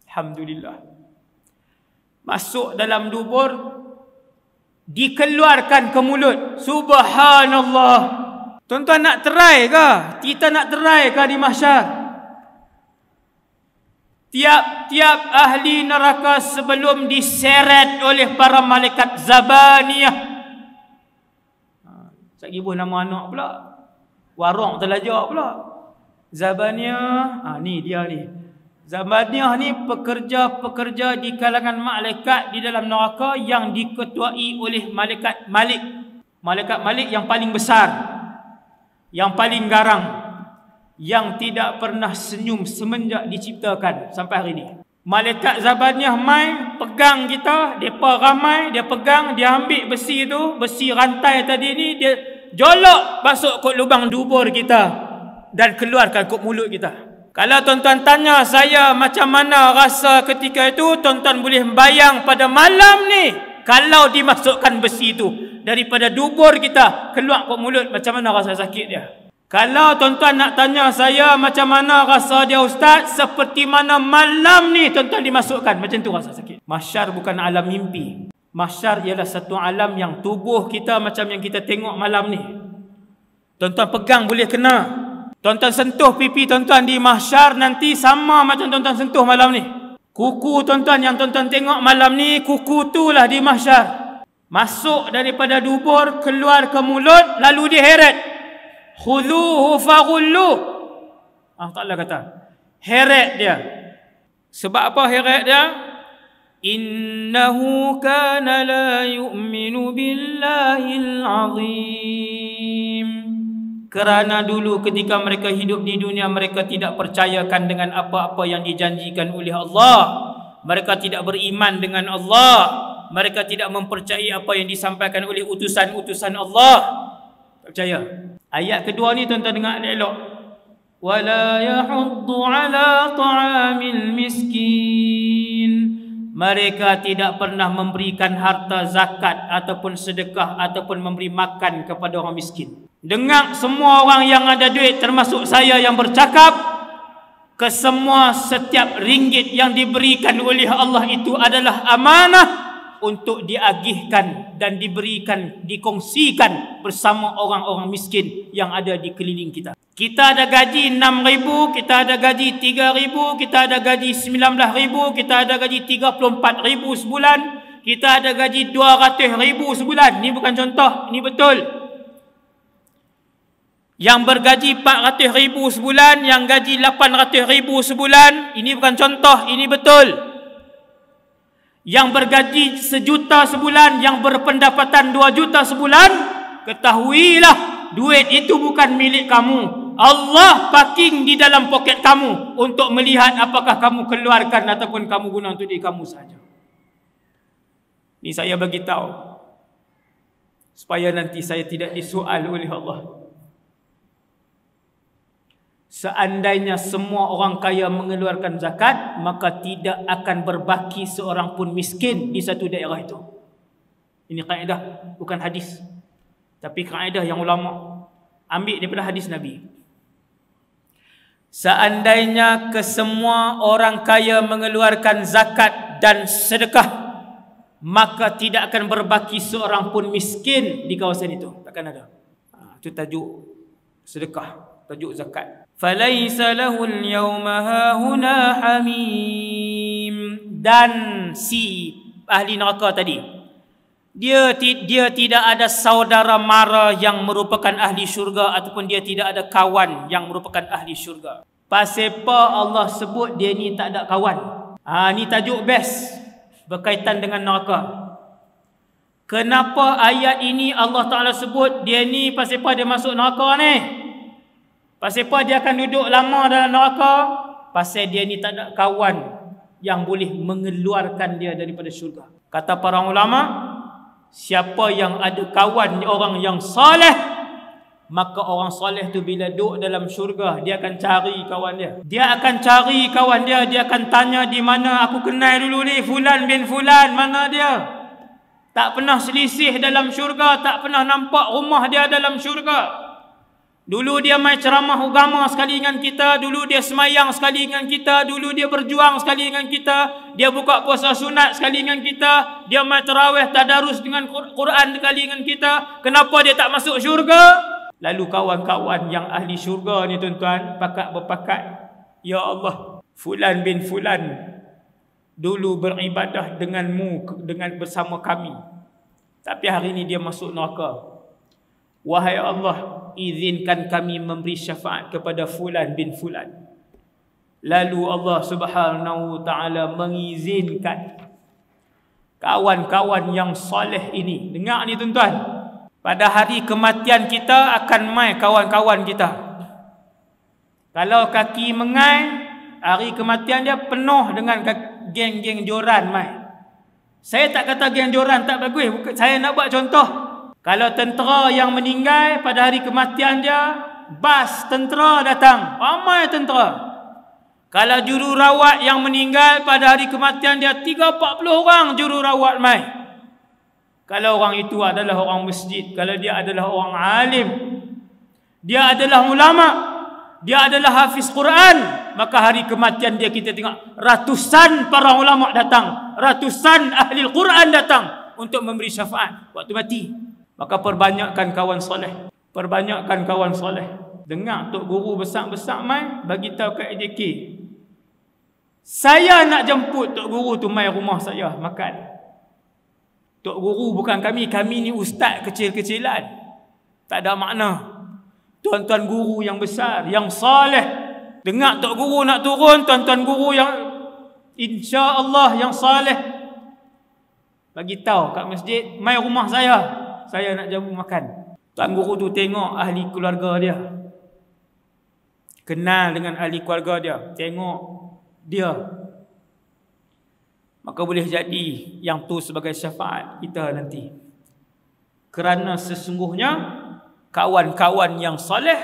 Alhamdulillah. Masuk dalam dubur, dikeluarkan ke mulut. Subhanallah. Tuan-tuan nak try ke? Kita nak try ke di mahsyar? Tiap-tiap ahli neraka sebelum diseret oleh para malaikat Zabaniyah. Saya ibu nama anak pula. Warung terlajak pula. Zabaniyah. Ni dia ni. Zabaniyah ni pekerja-pekerja di kalangan malaikat di dalam neraka yang diketuai oleh malaikat Malik. Malaikat Malik yang paling besar, yang paling garang, yang tidak pernah senyum semenjak diciptakan sampai hari ini. Malaikat Zabaniyah mai pegang kita, depa ramai, dia pegang, dia ambil besi tu, besi rantai tadi ni, dia jolok masuk ke lubang dubur kita dan keluarkan ke mulut kita. Kalau tuan-tuan tanya saya macam mana rasa ketika itu, tuan-tuan boleh bayang pada malam ni, kalau dimasukkan besi itu daripada dubur kita keluar ke mulut, macam mana rasa sakit dia. Kalau tuan-tuan nak tanya saya macam mana rasa dia ustaz, seperti mana malam ni tuan-tuan dimasukkan, macam tu rasa sakit. Mahsyar bukan alam mimpi. Mahsyar ialah satu alam yang tubuh kita macam yang kita tengok malam ni. Tuan-tuan pegang boleh kena. Tuan-tuan sentuh pipi tuan-tuan di mahsyar nanti sama macam tuan-tuan sentuh malam ni. Kuku tuan-tuan yang tuan-tuan tengok malam ni, kuku tu lah di mahsyar. Masuk daripada dubur, keluar ke mulut, lalu diheret. Khudhuhu faghullu. Allah Ta'ala kata, heret dia. Sebab apa heret dia? Innahu kana la yu'minu billahil azim. Kerana dulu ketika mereka hidup di dunia, mereka tidak percayakan dengan apa-apa yang dijanjikan oleh Allah. Mereka tidak beriman dengan Allah. Mereka tidak mempercayai apa yang disampaikan oleh utusan-utusan Allah. Tak percaya. Ayat kedua ni tuan-tuan dengar elok. Wala yahuddu ala ta'amil miskin. Mereka tidak pernah memberikan harta zakat ataupun sedekah ataupun memberi makan kepada orang miskin. Dengar semua orang yang ada duit, termasuk saya yang bercakap, kesemua setiap ringgit yang diberikan oleh Allah itu adalah amanah untuk diagihkan dan diberikan, dikongsikan bersama orang-orang miskin yang ada di keliling kita. Kita ada gaji 6,000, kita ada gaji 3,000, kita ada gaji 19,000, kita ada gaji 34,000 sebulan, kita ada gaji 200,000 sebulan. Ini bukan contoh, ini betul. Yang bergaji 400,000 sebulan, yang gaji 800,000 sebulan, ini bukan contoh, ini betul. Yang bergaji 1 juta sebulan, yang berpendapatan 2 juta sebulan, ketahuilah duit itu bukan milik kamu. Allah parking di dalam poket kamu untuk melihat apakah kamu keluarkan ataupun kamu guna untuk diri kamu saja. Ini saya bagi tahu supaya nanti saya tidak disoal oleh Allah. Seandainya semua orang kaya mengeluarkan zakat, maka tidak akan berbaki seorang pun miskin di satu daerah itu. Ini kaedah, bukan hadis. Tapi kaedah yang ulama ambil daripada hadis Nabi. Seandainya kesemua orang kaya mengeluarkan zakat dan sedekah, maka tidak akan berbaki seorang pun miskin di kawasan itu. Takkan ada. Itu tajuk sedekah, tajuk zakat. Falaisa lahul yawma hahuna hamim. Dan si ahli neraka tadi, dia tidak ada saudara mara yang merupakan ahli syurga, ataupun dia tidak ada kawan yang merupakan ahli syurga. Pasal apa Allah sebut dia ni tak ada kawan? Ni tajuk best berkaitan dengan neraka. Kenapa ayat ini Allah Ta'ala sebut dia ni pasal apa dia masuk neraka ni? Pasal apa dia akan duduk lama dalam neraka? Pasal dia ni tak ada kawan yang boleh mengeluarkan dia daripada syurga. Kata para ulama, siapa yang ada kawan orang yang soleh, maka orang soleh tu bila duduk dalam syurga, dia akan cari kawan dia. Dia akan cari kawan dia, dia akan tanya di mana aku kenal dulu ni, Fulan bin Fulan, mana dia? Tak pernah selisih dalam syurga, tak pernah nampak rumah dia dalam syurga. Dulu dia main ceramah agama sekali dengan kita, dulu dia semayang sekali dengan kita, dulu dia berjuang sekali dengan kita, dia buka puasa sunat sekali dengan kita, dia main tarawih tadarus dengan Quran sekali dengan kita. Kenapa dia tak masuk syurga? Lalu kawan-kawan yang ahli syurga ni tuan-tuan berpakat, ya Allah, Fulan bin Fulan dulu beribadah denganmu, dengan bersama kami, tapi hari ini dia masuk neraka. Wahai Allah, izinkan kami memberi syafaat kepada Fulan bin Fulan. Lalu Allah Subhanahu wa Ta'ala mengizinkan kawan-kawan yang soleh ini, dengar ni tuan-tuan, pada hari kematian kita akan mai kawan-kawan kita. Kalau kaki mengai, hari kematian dia penuh dengan geng-geng joran mai. Saya tak kata geng joran tak bagus, saya nak buat contoh. Kalau tentera yang meninggal pada hari kematian dia, bas tentera datang, ramai tentera. Kalau jururawat yang meninggal pada hari kematian dia, 30-40 orang jururawat mai. Kalau orang itu adalah orang masjid, kalau dia adalah orang alim, dia adalah ulama, dia adalah hafiz Quran, maka hari kematian dia kita tengok ratusan para ulama datang, ratusan ahli Quran datang untuk memberi syafaat waktu mati. Maka perbanyakkan kawan soleh, perbanyakkan kawan soleh. Dengar tok guru besar-besar mai bagi tahu kat AJK, saya nak jemput tok guru tu mai rumah saya makan. Tok guru bukan kami, kami ni ustaz kecil-kecilan, tak ada makna. Tuan-tuan guru yang besar, yang soleh, dengar tok guru nak turun, tuan-tuan guru yang insya-Allah yang soleh, bagi tahu kat masjid, mai rumah saya nak jamu makan. Tuan guru tu tengok ahli keluarga dia, kenal dengan ahli keluarga dia, tengok dia, maka boleh jadi yang tu sebagai syafaat kita nanti. Kerana sesungguhnya kawan-kawan yang soleh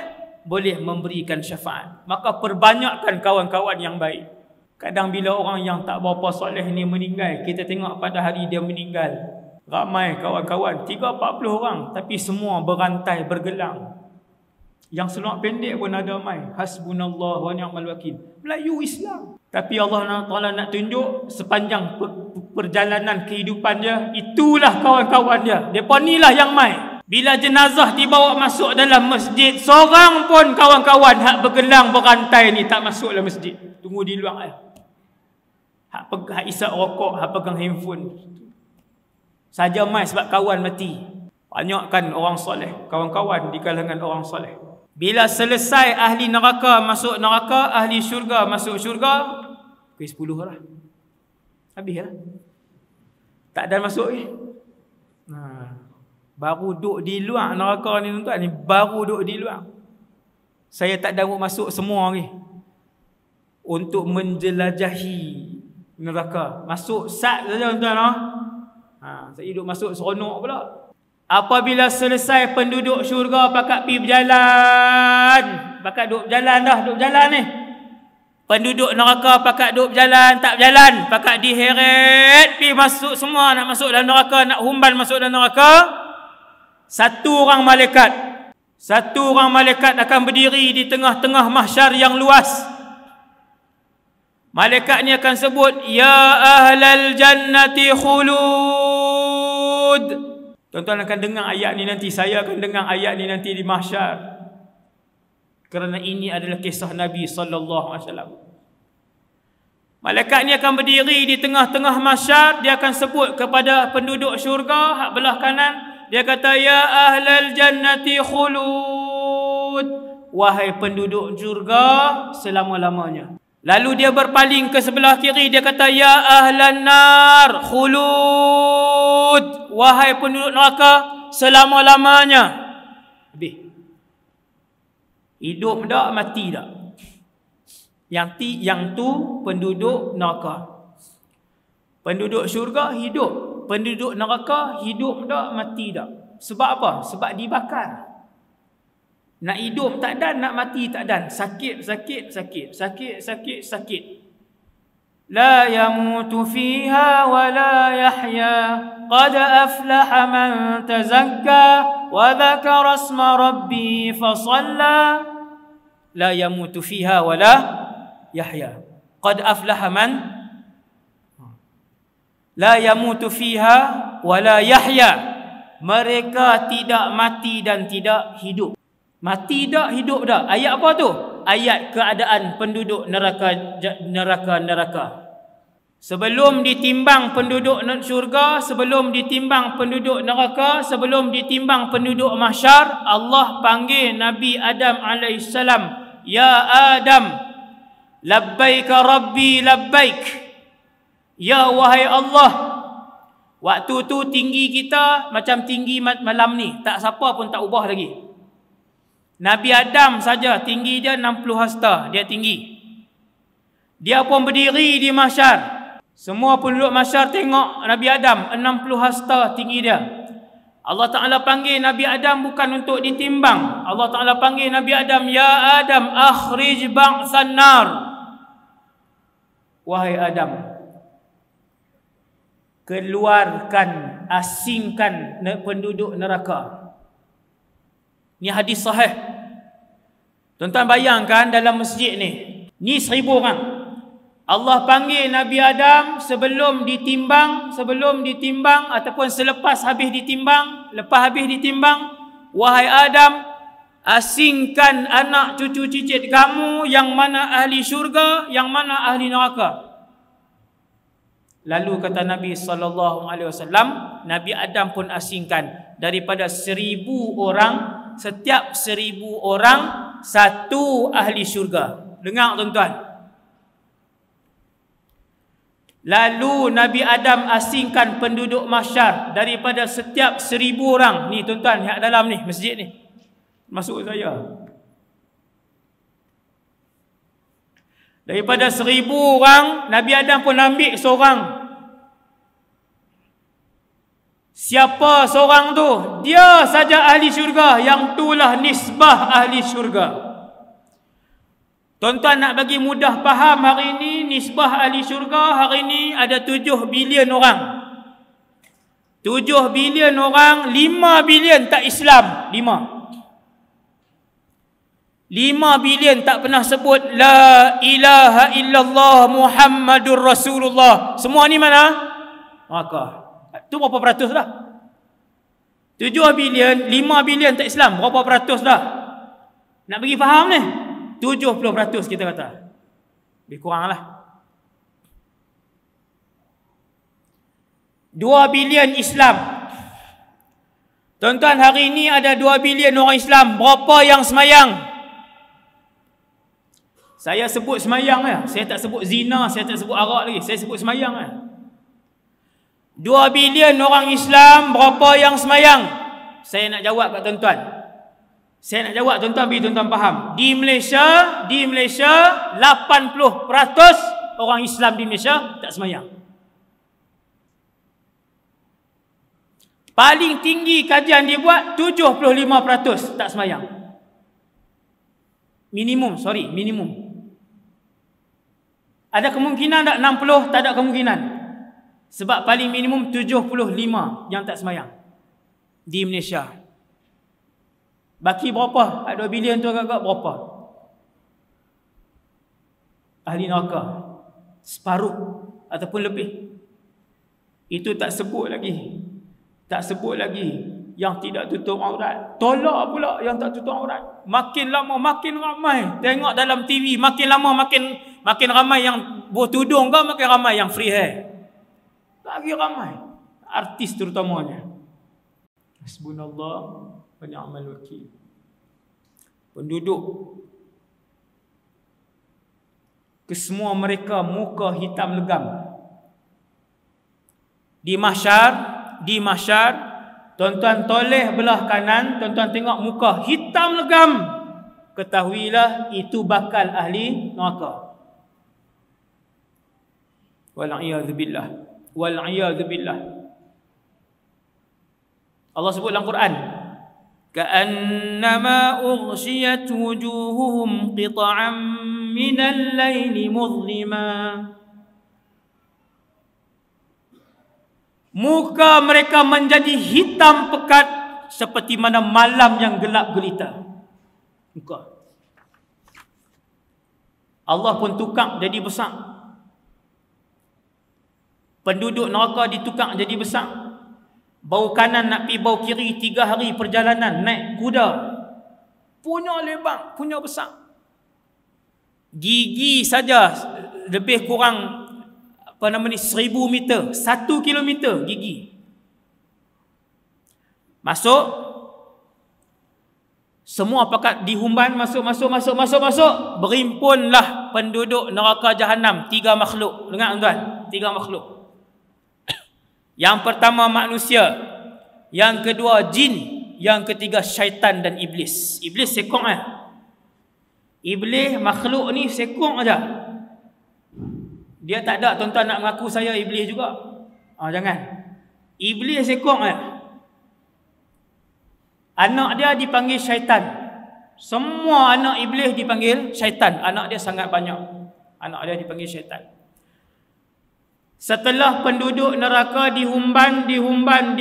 boleh memberikan syafaat. Maka perbanyakkan kawan-kawan yang baik. Kadang bila orang yang tak berapa soleh ni meninggal, kita tengok pada hari dia meninggal, ramai kawan-kawan, 30-40 orang, tapi semua berantai bergelang. Yang seluar pendek pun ada mai. Hasbunallah wa ni'mal wakil. Melayu Islam. Tapi Allah Ta'ala nak tunjuk sepanjang perjalanan kehidupan dia, itulah kawan-kawan dia. Depa nilah yang mai. Bila jenazah dibawa masuk dalam masjid, seorang pun kawan-kawan hak bergelang berantai ni tak masuk dalam masjid. Tunggu di luar lah. Hak isap rokok, hak pegang handphone. Saja mai sebab kawan mati. Banyakkan orang soleh, kawan-kawan di kalangan orang soleh. Bila selesai ahli neraka masuk neraka, ahli syurga masuk syurga, ke 10 lah. Habis lah. Tak ada masuk ni. Baru duduk di luar neraka ni tuan-tuan, ni baru duduk di luar. Saya tak dapat masuk semua ni. Untuk menjelajahi neraka. Masuk sat saja tuan-tuan. Saya hidup masuk seronok pula. Apabila selesai penduduk syurga pakat pergi berjalan. Pakat duduk berjalan dah, duduk berjalan ni. Penduduk neraka pakat duduk berjalan, tak berjalan. Pakat diheret, pergi masuk semua. Nak masuk dalam neraka, nak humban masuk dalam neraka. Satu orang malaikat akan berdiri di tengah-tengah mahsyar yang luas. Malaikat ni akan sebut, Ya ahlal jannati khulud. Tuan-tuan akan dengar ayat ni nanti. Saya akan dengar ayat ni nanti di mahsyar. Kerana ini adalah kisah Nabi SAW. Malaikat ni akan berdiri di tengah-tengah mahsyar. Dia akan sebut kepada penduduk syurga hak belah kanan. Dia kata, Ya ahlal jannati khulud. Wahai penduduk syurga selama-lamanya. Lalu dia berpaling ke sebelah kiri. Dia kata, Ya ahlan nar khulud. Wahai penduduk neraka selama-lamanya. Habis. Hidup tak, mati tak? Yang tu penduduk neraka. Penduduk syurga hidup. Penduduk neraka hidup tak, mati tak? Sebab apa? Sebab dibakar. Nak hidup tak dan, nak mati tak dan. Sakit. La yamutu fiha wa la yahya. Qad aflaha man tazakka wa dhakara asma rabbi fasalla. La yamutu fiha wa la yahya. Qad aflaha man. La yamutu fiha wa la yahya. Mereka tidak mati dan tidak hidup. Mati tak, hidup tak. Ayat apa tu? Ayat keadaan penduduk neraka. Sebelum ditimbang penduduk syurga, sebelum ditimbang penduduk neraka, sebelum ditimbang penduduk mahsyar, Allah panggil Nabi Adam AS. Ya Adam, labbaika rabbi labbaik. Ya wahai Allah. Waktu tu tinggi kita macam tinggi malam ni. Tak siapa pun tak ubah lagi. Nabi Adam saja tinggi dia 60 hasta, dia tinggi. Dia pun berdiri di mahsyar. Semua penduduk mahsyar tengok Nabi Adam 60 hasta tinggi dia. Allah Ta'ala panggil Nabi Adam bukan untuk ditimbang. Allah Ta'ala panggil Nabi Adam, Ya Adam, akhrij ba'san nar. Wahai Adam, keluarkan, asingkan penduduk neraka. Ni hadis sahih. Tuan-tuan bayangkan dalam masjid ni 1000 orang. Allah panggil Nabi Adam sebelum ditimbang ataupun selepas habis ditimbang. Lepas habis ditimbang, wahai Adam, asingkan anak cucu cicit kamu yang mana ahli syurga, yang mana ahli neraka. Lalu kata Nabi SAW, Nabi Adam pun asingkan daripada 1000 orang. Setiap 1000 orang satu ahli syurga. Dengar tuan-tuan. Lalu Nabi Adam asingkan penduduk mahsyar daripada setiap 1000 orang. Ni tuan-tuan yang dalam ni masjid ni. Masuk saya. Daripada 1000 orang, Nabi Adam pun ambil seorang. Siapa seorang tu? Dia saja ahli syurga. Yang itulah nisbah ahli syurga. Tuan-tuan nak bagi mudah faham hari ini, nisbah ahli syurga hari ini ada 7 bilion orang. 7 bilion orang, 5 bilion tak Islam. 5. 5 bilion tak pernah sebut La ilaha illallah Muhammadur Rasulullah. Semua ni mana? Neraka. Tu berapa peratus dah? 7 bilion, 5 bilion tak Islam. Berapa peratus dah? Nak bagi faham ni? 70% kita kata. Lebih kurang lah. 2 bilion Islam. Tuan-tuan, hari ini ada 2 bilion orang Islam. Berapa yang semayang? Saya sebut semayang ya. Saya tak sebut zina, saya tak sebut arak lagi. Saya sebut semayang ya. 2 bilion orang Islam, berapa yang semayang? Saya nak jawab kat tuan-tuan. Saya nak jawab tuan-tuan, bagi tuan-tuan faham. Di Malaysia 80% orang Islam di Malaysia tak semayang. Paling tinggi kajian dia buat 75% tak semayang. Minimum. Ada kemungkinan tak 60? Tak ada kemungkinan. Sebab paling minimum 75 yang tak semayang di Malaysia. Baki berapa? Ada 2 bilion tu agak berapa? Ahli neraka. Separuh ataupun lebih. Itu tak sebut lagi. Tak sebut lagi yang tidak tutup aurat. Tolak pula yang tak tutup aurat. Makin lama makin ramai. Tengok dalam TV, makin lama makin ramai yang bertudung ke, makin ramai yang free hair. Lagi ramai. Artis terutamanya. Hasbunallah wa ni'mal wakil. Penduduk kesemua mereka muka hitam legam. Di mahsyar, tuan-tuan toleh belah kanan, tuan-tuan tengok muka hitam legam. Ketahuilah itu bakal ahli neraka. Wal'iyadzu billah. Allah sebut dalam Quran, ka'annama ughshiyat wujuhuhum qita'an minal laili mudhlima. Muka mereka menjadi hitam pekat seperti mana malam yang gelap gelita. Muka Allah pun tukar jadi besar. Penduduk neraka ditukar jadi besar. Bau kanan nak pergi bau kiri 3 hari perjalanan naik kuda. Punya lebar, punya besar. Gigi saja lebih kurang 1000 meter, 1 kilometer gigi. Masuk, semua pakat dihumban, masuk. Berimpunlah penduduk neraka jahanam, 3 makhluk. Dengar tuan, 3 makhluk. Yang pertama manusia, yang kedua jin, yang ketiga syaitan dan iblis. Iblis sekong Iblis makhluk ni sekong aja. Dia tak ada tuan-tuan nak mengaku saya iblis juga. Jangan. Iblis sekong Anak dia dipanggil syaitan. Semua anak iblis dipanggil syaitan. Anak dia sangat banyak. Anak dia dipanggil syaitan. Setelah penduduk neraka dihumban 3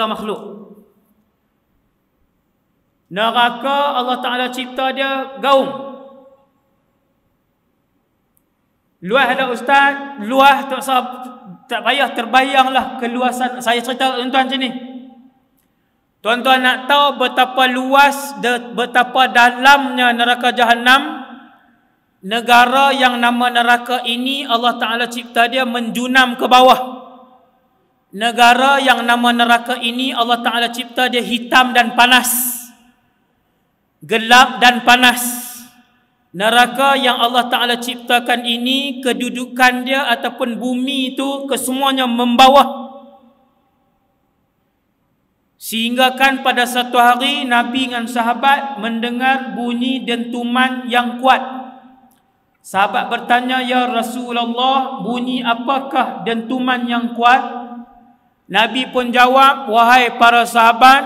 makhluk. Neraka Allah Ta'ala cipta dia gaung. Luas ada ustaz, luas tak payah terbayanglah keluasan. Saya cerita tuan-tuan macam ni. Tuan-tuan nak tahu betapa luas, betapa dalamnya neraka jahanam. Negara yang nama neraka ini Allah Ta'ala cipta dia menjunam ke bawah. Negara yang nama neraka ini Allah Ta'ala cipta dia hitam dan panas, gelap dan panas. Neraka yang Allah Ta'ala ciptakan ini, kedudukan dia ataupun bumi itu kesemuanya membawah. Sehingga kan pada satu hari Nabi dengan sahabat mendengar bunyi dentuman yang kuat. Sahabat bertanya, ya Rasulullah, bunyi apakah dentuman yang kuat? Nabi pun jawab, wahai para sahabat,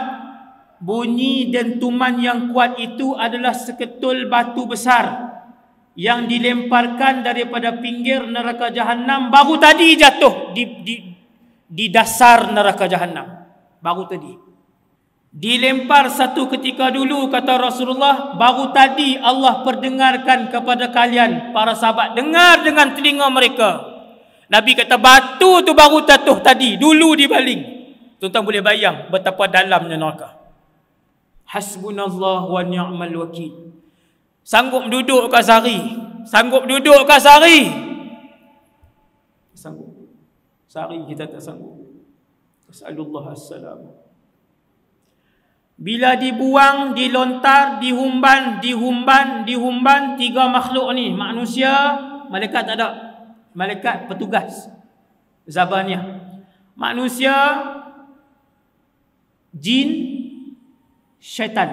bunyi dentuman yang kuat itu adalah seketul batu besar yang dilemparkan daripada pinggir neraka jahanam baru tadi jatuh di dasar neraka jahanam. Baru tadi. Dilempar satu ketika dulu, kata Rasulullah, baru tadi Allah perdengarkan kepada kalian, para sahabat, dengar dengan telinga mereka. Nabi kata batu tu baru jatuh tadi, dulu dibaling. Tuan-tuan boleh bayang betapa dalamnya neraka. Hasbunallah wa ni'mal wakil. Sanggup duduk kat sehari? Sanggup duduk kat sehari? Sanggup. Sehari kita tak sanggup. As'alullah as-salam. Bila dibuang, dilontar, dihumban, tiga makhluk ni, manusia, malaikat tak ada. Malaikat petugas Zabaniyah. Manusia, jin, syaitan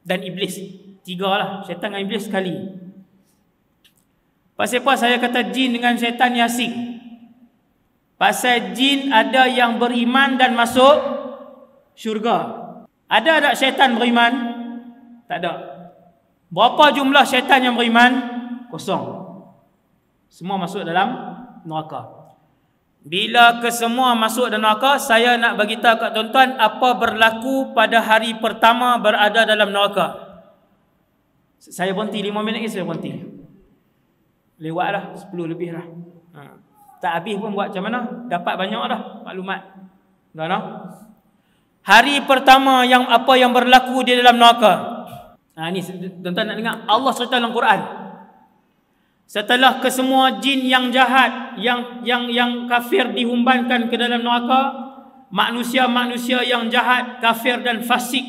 dan iblis. Tiga lah, syaitan dengan iblis sekali. Pasal apa saya kata jin dengan syaitan ni asing? Pasal jin ada yang beriman dan masuk syurga. Ada tak syaitan beriman? Tak ada. Berapa jumlah syaitan yang beriman? Kosong. Semua masuk dalam neraka. Bila kesemua masuk dalam neraka, saya nak bagi tahu kat tuan-tuan apa berlaku pada hari pertama berada dalam neraka. Saya berhenti 5 minit ni, saya berhenti. Lewat dah 10 lebih dah. Tak habis pun buat macam mana? Dapat banyak dah maklumat. Dah nah. Hari pertama yang apa yang berlaku di dalam neraka. Ni tuan-tuan nak dengar Allah cerita dalam Quran. Setelah kesemua jin yang jahat, yang kafir dihumbankan ke dalam neraka, manusia-manusia yang jahat, kafir dan fasik,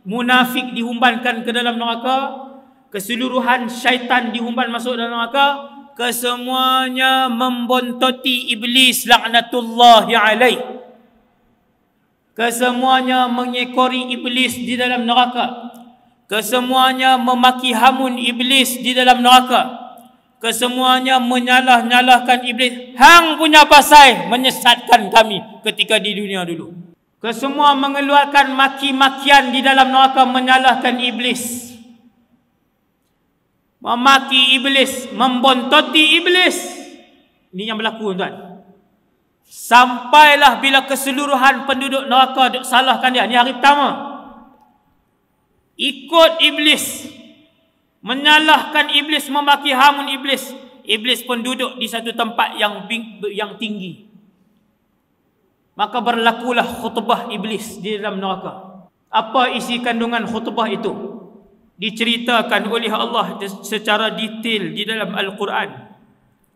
munafik dihumbankan ke dalam neraka, keseluruhan syaitan dihumban masuk dalam neraka, kesemuanya membontoti iblis laknatullahi alaih. Kesemuanya mengekori iblis di dalam neraka. Kesemuanya memaki hamun iblis di dalam neraka. Kesemuanya menyalah-nyalahkan iblis. Hang punya pasal menyesatkan kami ketika di dunia dulu. Kesemua mengeluarkan maki-makian di dalam neraka menyalahkan iblis. Memaki iblis, membontoti iblis. Ini yang berlaku tuan. Sampailah bila keseluruhan penduduk neraka duk salahkan dia. Ini hari pertama. Ikut iblis. Menyalahkan iblis, memaki hamun iblis. Iblis pun duduk di satu tempat yang tinggi. Maka berlakulah khutbah iblis di dalam neraka. Apa isi kandungan khutbah itu? Diceritakan oleh Allah secara detail di dalam Al-Quran.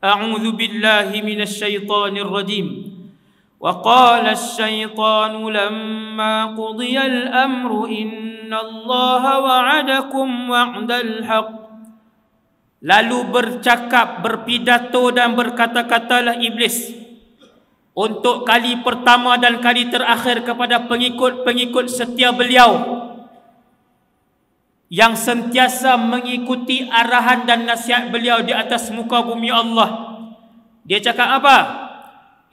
A'udzu billahi minasyaitonir rajim. Wa qala asy-syaitanu lamma qudiya al-amru innallaha wa'adakum wa'dal haqq. Lalu bercakap, berpidato dan berkata-katalah iblis untuk kali pertama dan kali terakhir kepada pengikut-pengikut setia beliau yang sentiasa mengikuti arahan dan nasihat beliau di atas muka bumi Allah. Dia cakap apa?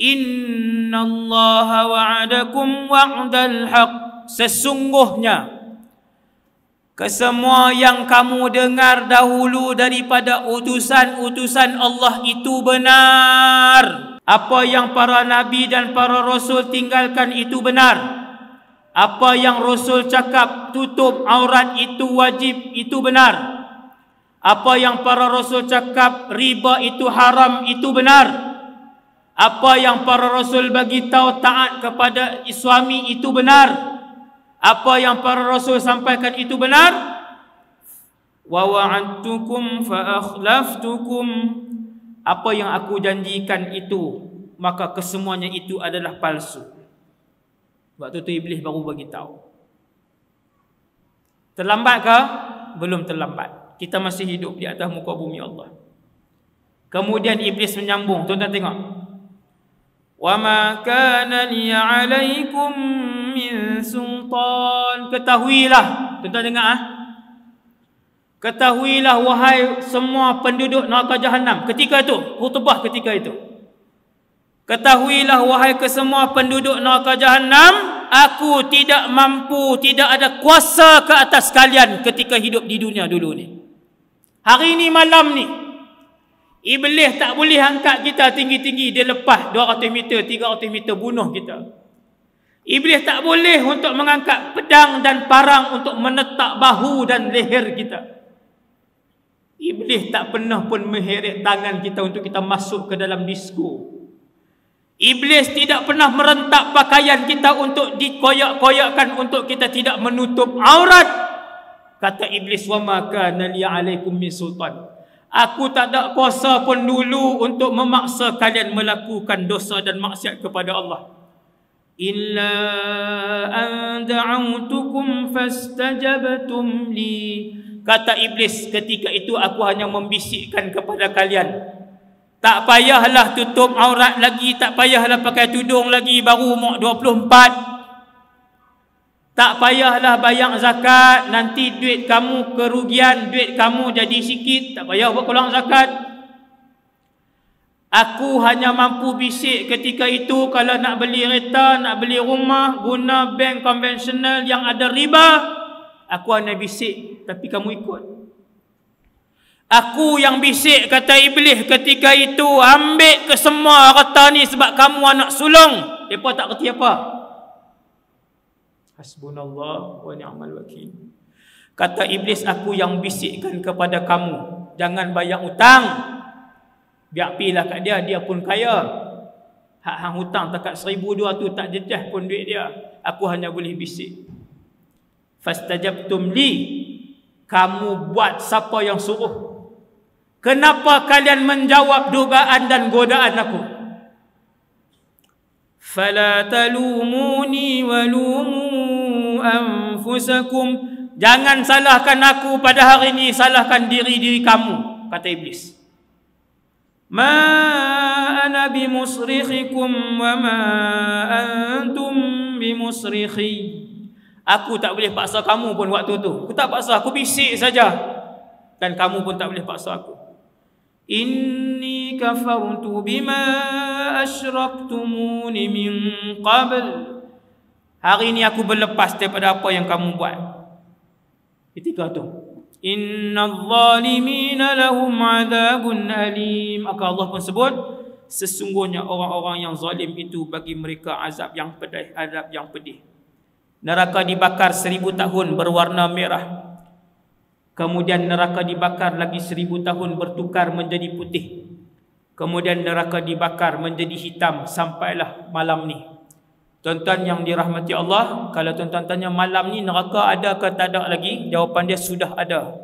Innallaha wa'adakum wa'dal haqq. Sesungguhnya kesemua yang kamu dengar dahulu daripada utusan-utusan Allah itu benar. Apa yang para nabi dan para rasul tinggalkan itu benar. Apa yang Rasul cakap tutup aurat itu wajib, itu benar. Apa yang para Rasul cakap riba itu haram, itu benar. Apa yang para Rasul bagi tahu taat kepada suami itu benar. Apa yang para Rasul sampaikan itu benar. Wa wa'adtukum fa akhlaftukum. Apa yang aku janjikan itu, maka kesemuanya itu adalah palsu. Waktu tu iblis baru bagi tahu. Terlambat ke? Belum terlambat. Kita masih hidup di atas muka bumi Allah. Kemudian iblis menyambung. Tuan-tuan tengok. Wa ma kana li 'alaikum min sultan. Ketahuilah. Tuan-tuan dengar Ketahuilah wahai semua penduduk neraka jahanam. Ketika itu, khutbah ketika itu. Ketahuilah wahai kesemua penduduk neraka jahanam, aku tidak mampu, tidak ada kuasa ke atas kalian ketika hidup di dunia dulu ni. Hari ni, malam ni, iblis tak boleh angkat kita tinggi-tinggi. Dia lepas 200 meter, 300 meter, bunuh kita. Iblis tak boleh untuk mengangkat pedang dan parang untuk menetak bahu dan leher kita. Iblis tak pernah pun mengheret tangan kita untuk kita masuk ke dalam disko. Iblis tidak pernah merentak pakaian kita untuk dikoyak-koyakkan untuk kita tidak menutup aurat. Kata Iblis, wa ma kana li alaikum min sultan. Aku tak ada kuasa pun dulu untuk memaksa kalian melakukan dosa dan maksiat kepada Allah. Illa an da'autukum fastajabtum li. Kata Iblis, ketika itu aku hanya membisikkan kepada kalian, tak payahlah tutup aurat lagi, tak payahlah pakai tudung lagi baru umur 24. Tak payahlah bayar zakat, nanti duit kamu kerugian, duit kamu jadi sikit, tak payah buat keluar zakat. Aku hanya mampu bisik ketika itu, kalau nak beli kereta, nak beli rumah, guna bank konvensional yang ada riba, aku hanya bisik, tapi kamu ikut. Aku yang bisik, kata Iblis ketika itu, ambil ke semua harta ni sebab kamu anak sulung. Mereka tak kerti apa. Hasbunallah wa ni'mal wakil. Kata Iblis, aku yang bisikkan kepada kamu, jangan bayar hutang. Biar pilah kat dia, dia pun kaya. Hak hang hutang takat 1,200 tak jejah pun duit dia. Aku hanya boleh bisik. Fastajabtum li. Kamu buat siapa yang suruh? Kenapa kalian menjawab dugaan dan godaan aku? Fala talumuni walumu anfusakum. Jangan salahkan aku pada hari ini, salahkan diri kamu, kata Iblis. Ma ana bimusrikhikum wa ma antum bimusrikhi. Aku tak boleh paksa kamu pun waktu tu. Aku tak paksa, aku bisik saja. Dan kamu pun tak boleh paksa aku. Inni kafartu bima asyraktumuni min qabl. Hari ini aku berlepas daripada apa yang kamu buat. Ketika tu, innal zalimina lahum adzabun alim. Maka Allah pun sebut, sesungguhnya orang-orang yang zalim itu bagi mereka azab yang pedih, azab yang pedih. Neraka dibakar 1000 tahun berwarna merah. Kemudian neraka dibakar lagi 1000 tahun bertukar menjadi putih. Kemudian neraka dibakar menjadi hitam sampailah malam ni. Tuan-tuan yang dirahmati Allah, kalau tuan-tuan tanya malam ni neraka ada ke tak ada lagi? Jawapan dia sudah ada.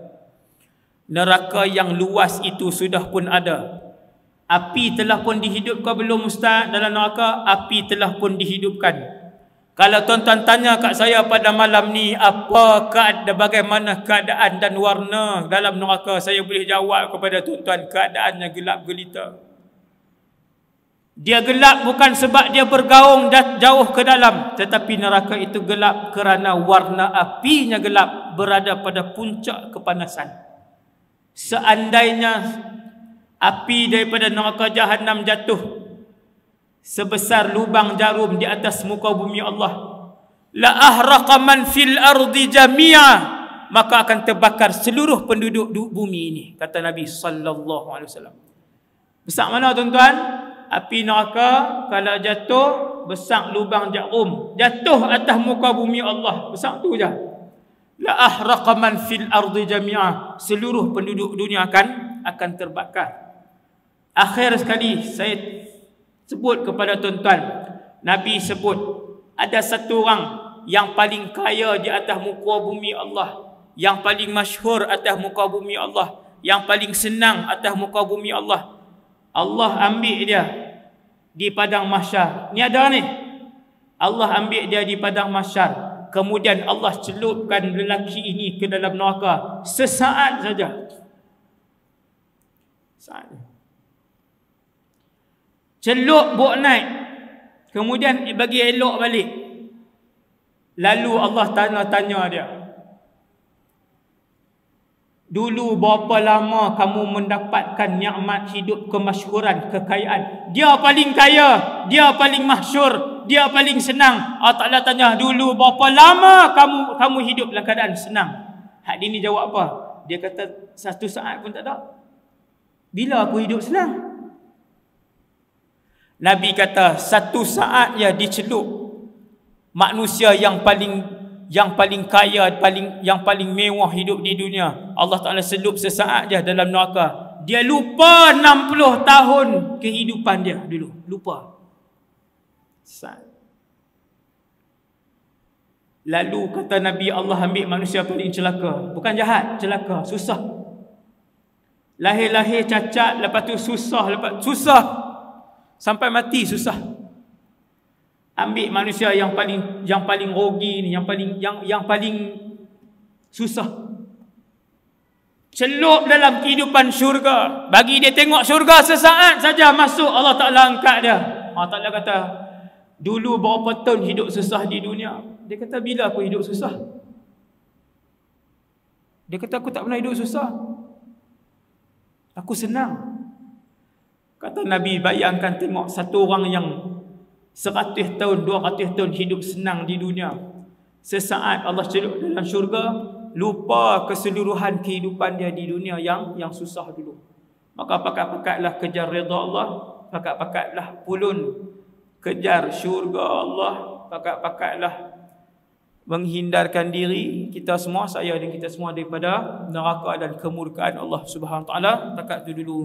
Neraka yang luas itu sudah pun ada. Api telah pun dihidupkan belum Ustaz dalam neraka? Api telah pun dihidupkan. Kalau tuan-tuan tanya kat saya pada malam ni, bagaimana keadaan dan warna dalam neraka, saya boleh jawab kepada tuan-tuan, keadaannya gelap gelita. Dia gelap bukan sebab dia bergaung jauh ke dalam, tetapi neraka itu gelap kerana warna apinya gelap, berada pada puncak kepanasan. Seandainya api daripada neraka Jahannam jatuh sebesar lubang jarum di atas muka bumi Allah, la ahraqa man fil ardi jami'a, maka akan terbakar seluruh penduduk bumi ini, kata Nabi sallallahu alaihi wasallam. Besar mana tuan-tuan? Api neraka kalau jatuh besar lubang jarum, jatuh atas muka bumi Allah, besar tu je. La ahraqa man fil ardi jami'a, seluruh penduduk dunia akan terbakar. Akhir sekali saya sebut kepada tuan-tuan, Nabi sebut ada satu orang yang paling kaya di atas muka bumi Allah, yang paling masyhur atas muka bumi Allah, yang paling senang atas muka bumi Allah. Allah ambil dia di padang mahsyar. Ni ada ni. Allah ambil dia di padang mahsyar. Kemudian Allah celupkan lelaki ini ke dalam neraka sesaat saja. Saat. Celup bawa naik, kemudian bagi elok balik. Lalu Allah tanya dia, dulu berapa lama kamu mendapatkan nikmat hidup, kemasyhuran, kekayaan? Dia paling kaya, dia paling masyhur, dia paling senang. Allah Ta'ala tanya, dulu berapa lama kamu hidup dalam keadaan senang? Hak ini jawab apa? Dia kata 1 saat pun tak ada. Bila aku hidup senang? Nabi kata 1 saat ya dicelup, manusia yang paling kaya, yang paling mewah hidup di dunia, Allah Ta'ala selup sesaat je dalam neraka. Dia lupa 60 tahun kehidupan dia dulu. Lupa. Lalu kata Nabi, Allah ambil manusia paling celaka. Bukan jahat, celaka, susah. Lahir-lahir cacat, lepas tu susah, sampai mati susah. Ambil manusia yang paling rogi ni, yang paling susah. Celup dalam kehidupan syurga. Bagi dia tengok syurga sesaat saja masuk, Allah Ta'ala angkat dia. Allah Ta'ala kata, dulu berapa tahun hidup susah di dunia? Dia kata, bila aku hidup susah? Dia kata, aku tak pernah hidup susah. Aku senang. Kata Nabi, bayangkan tengok satu orang yang 100 tahun, 200 tahun hidup senang di dunia. Sesaat Allah celup dalam syurga, lupa keseluruhan kehidupan dia di dunia yang susah dulu. Maka pakat-pakatlah kejar redha Allah, pakat-pakatlah pulun kejar syurga Allah, pakat-pakatlah menghindarkan diri kita semua, saya dan kita semua, daripada neraka dan kemurkaan Allah Subhanahu Wa Taala. Takat itu dulu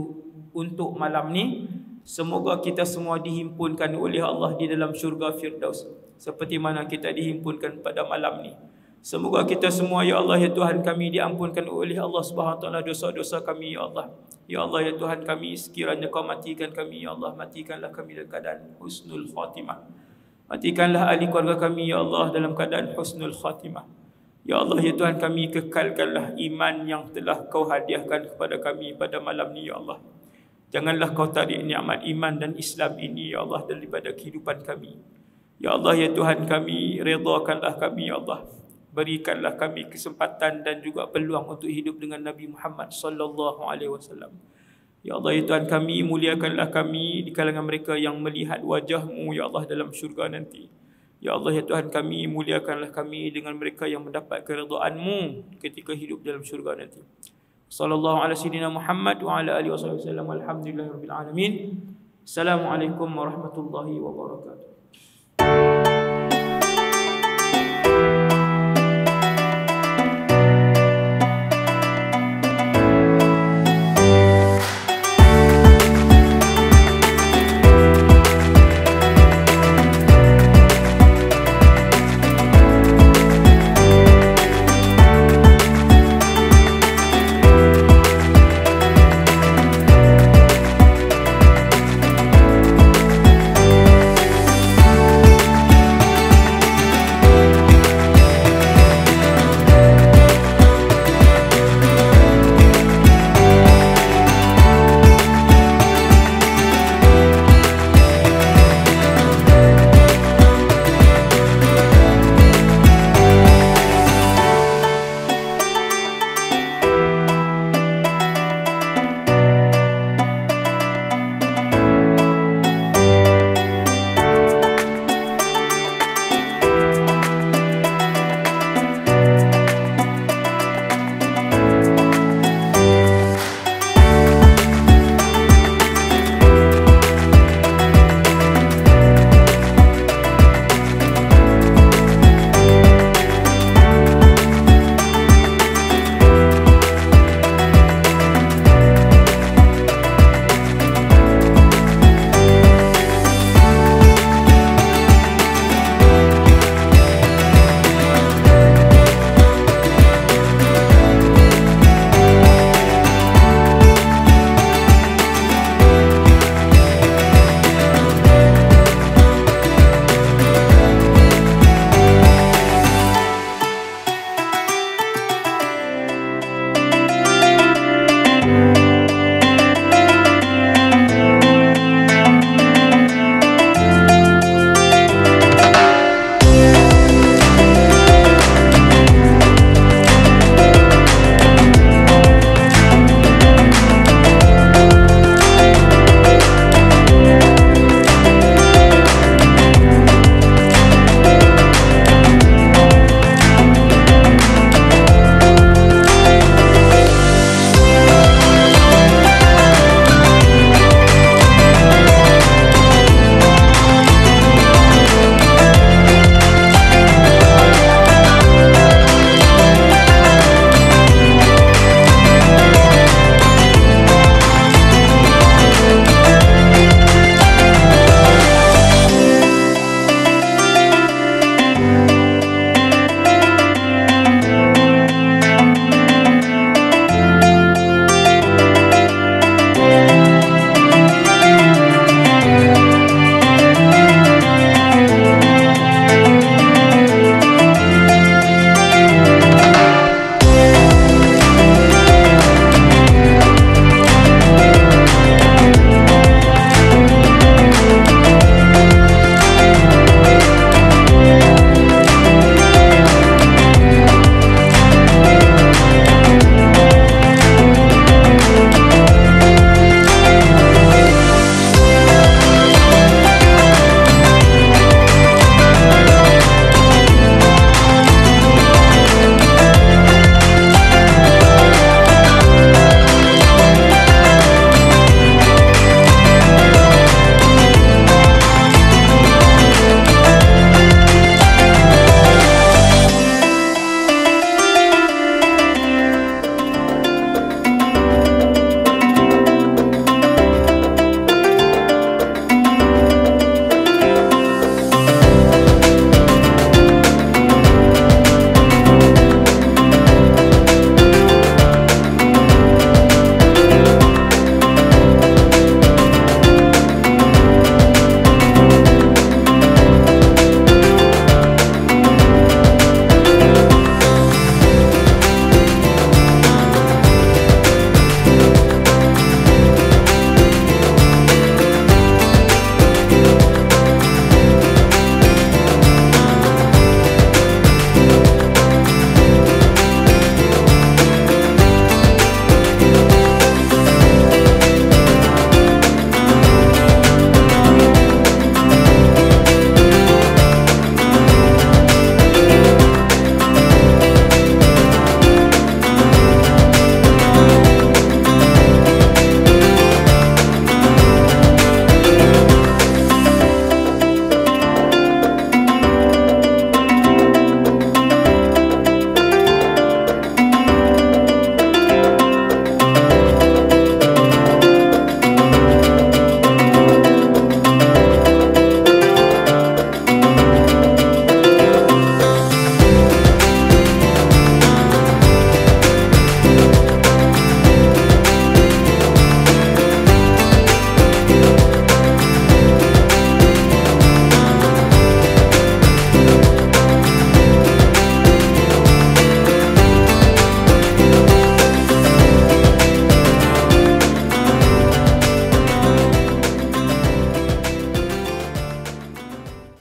untuk malam ni. Semoga kita semua dihimpunkan oleh Allah di dalam syurga Firdaus, seperti mana kita dihimpunkan pada malam ni. Semoga kita semua, ya Allah, ya Tuhan kami, diampunkan oleh Allah Subhanahu Wa Taala dosa-dosa kami, ya Allah. Ya Allah, ya Tuhan kami, sekiranya Kau matikan kami, ya Allah, matikanlah kami dalam keadaan husnul khatimah. Matikanlah ahli keluarga kami, ya Allah, dalam keadaan husnul khatimah. Ya Allah, ya Tuhan kami, kekalkanlah iman yang telah Kau hadiahkan kepada kami pada malam ni, ya Allah. Janganlah Kau tarik nikmat iman dan Islam ini, ya Allah, daripada kehidupan kami. Ya Allah, ya Tuhan kami, redakanlah kami, ya Allah. Berikanlah kami kesempatan dan juga peluang untuk hidup dengan Nabi Muhammad sallallahu alaihi wasallam. Ya Allah, ya Tuhan kami, muliakanlah kami di kalangan mereka yang melihat wajah-Mu, ya Allah, dalam syurga nanti. Ya Allah, ya Tuhan kami, muliakanlah kami dengan mereka yang mendapat keridhaan-Mu ketika hidup dalam syurga nanti. Sallallahu ala sayyidina Muhammad wa ala alihi wasallam. Alhamdulillahirabbil alamin. Assalamualaikum warahmatullahi wabarakatuh.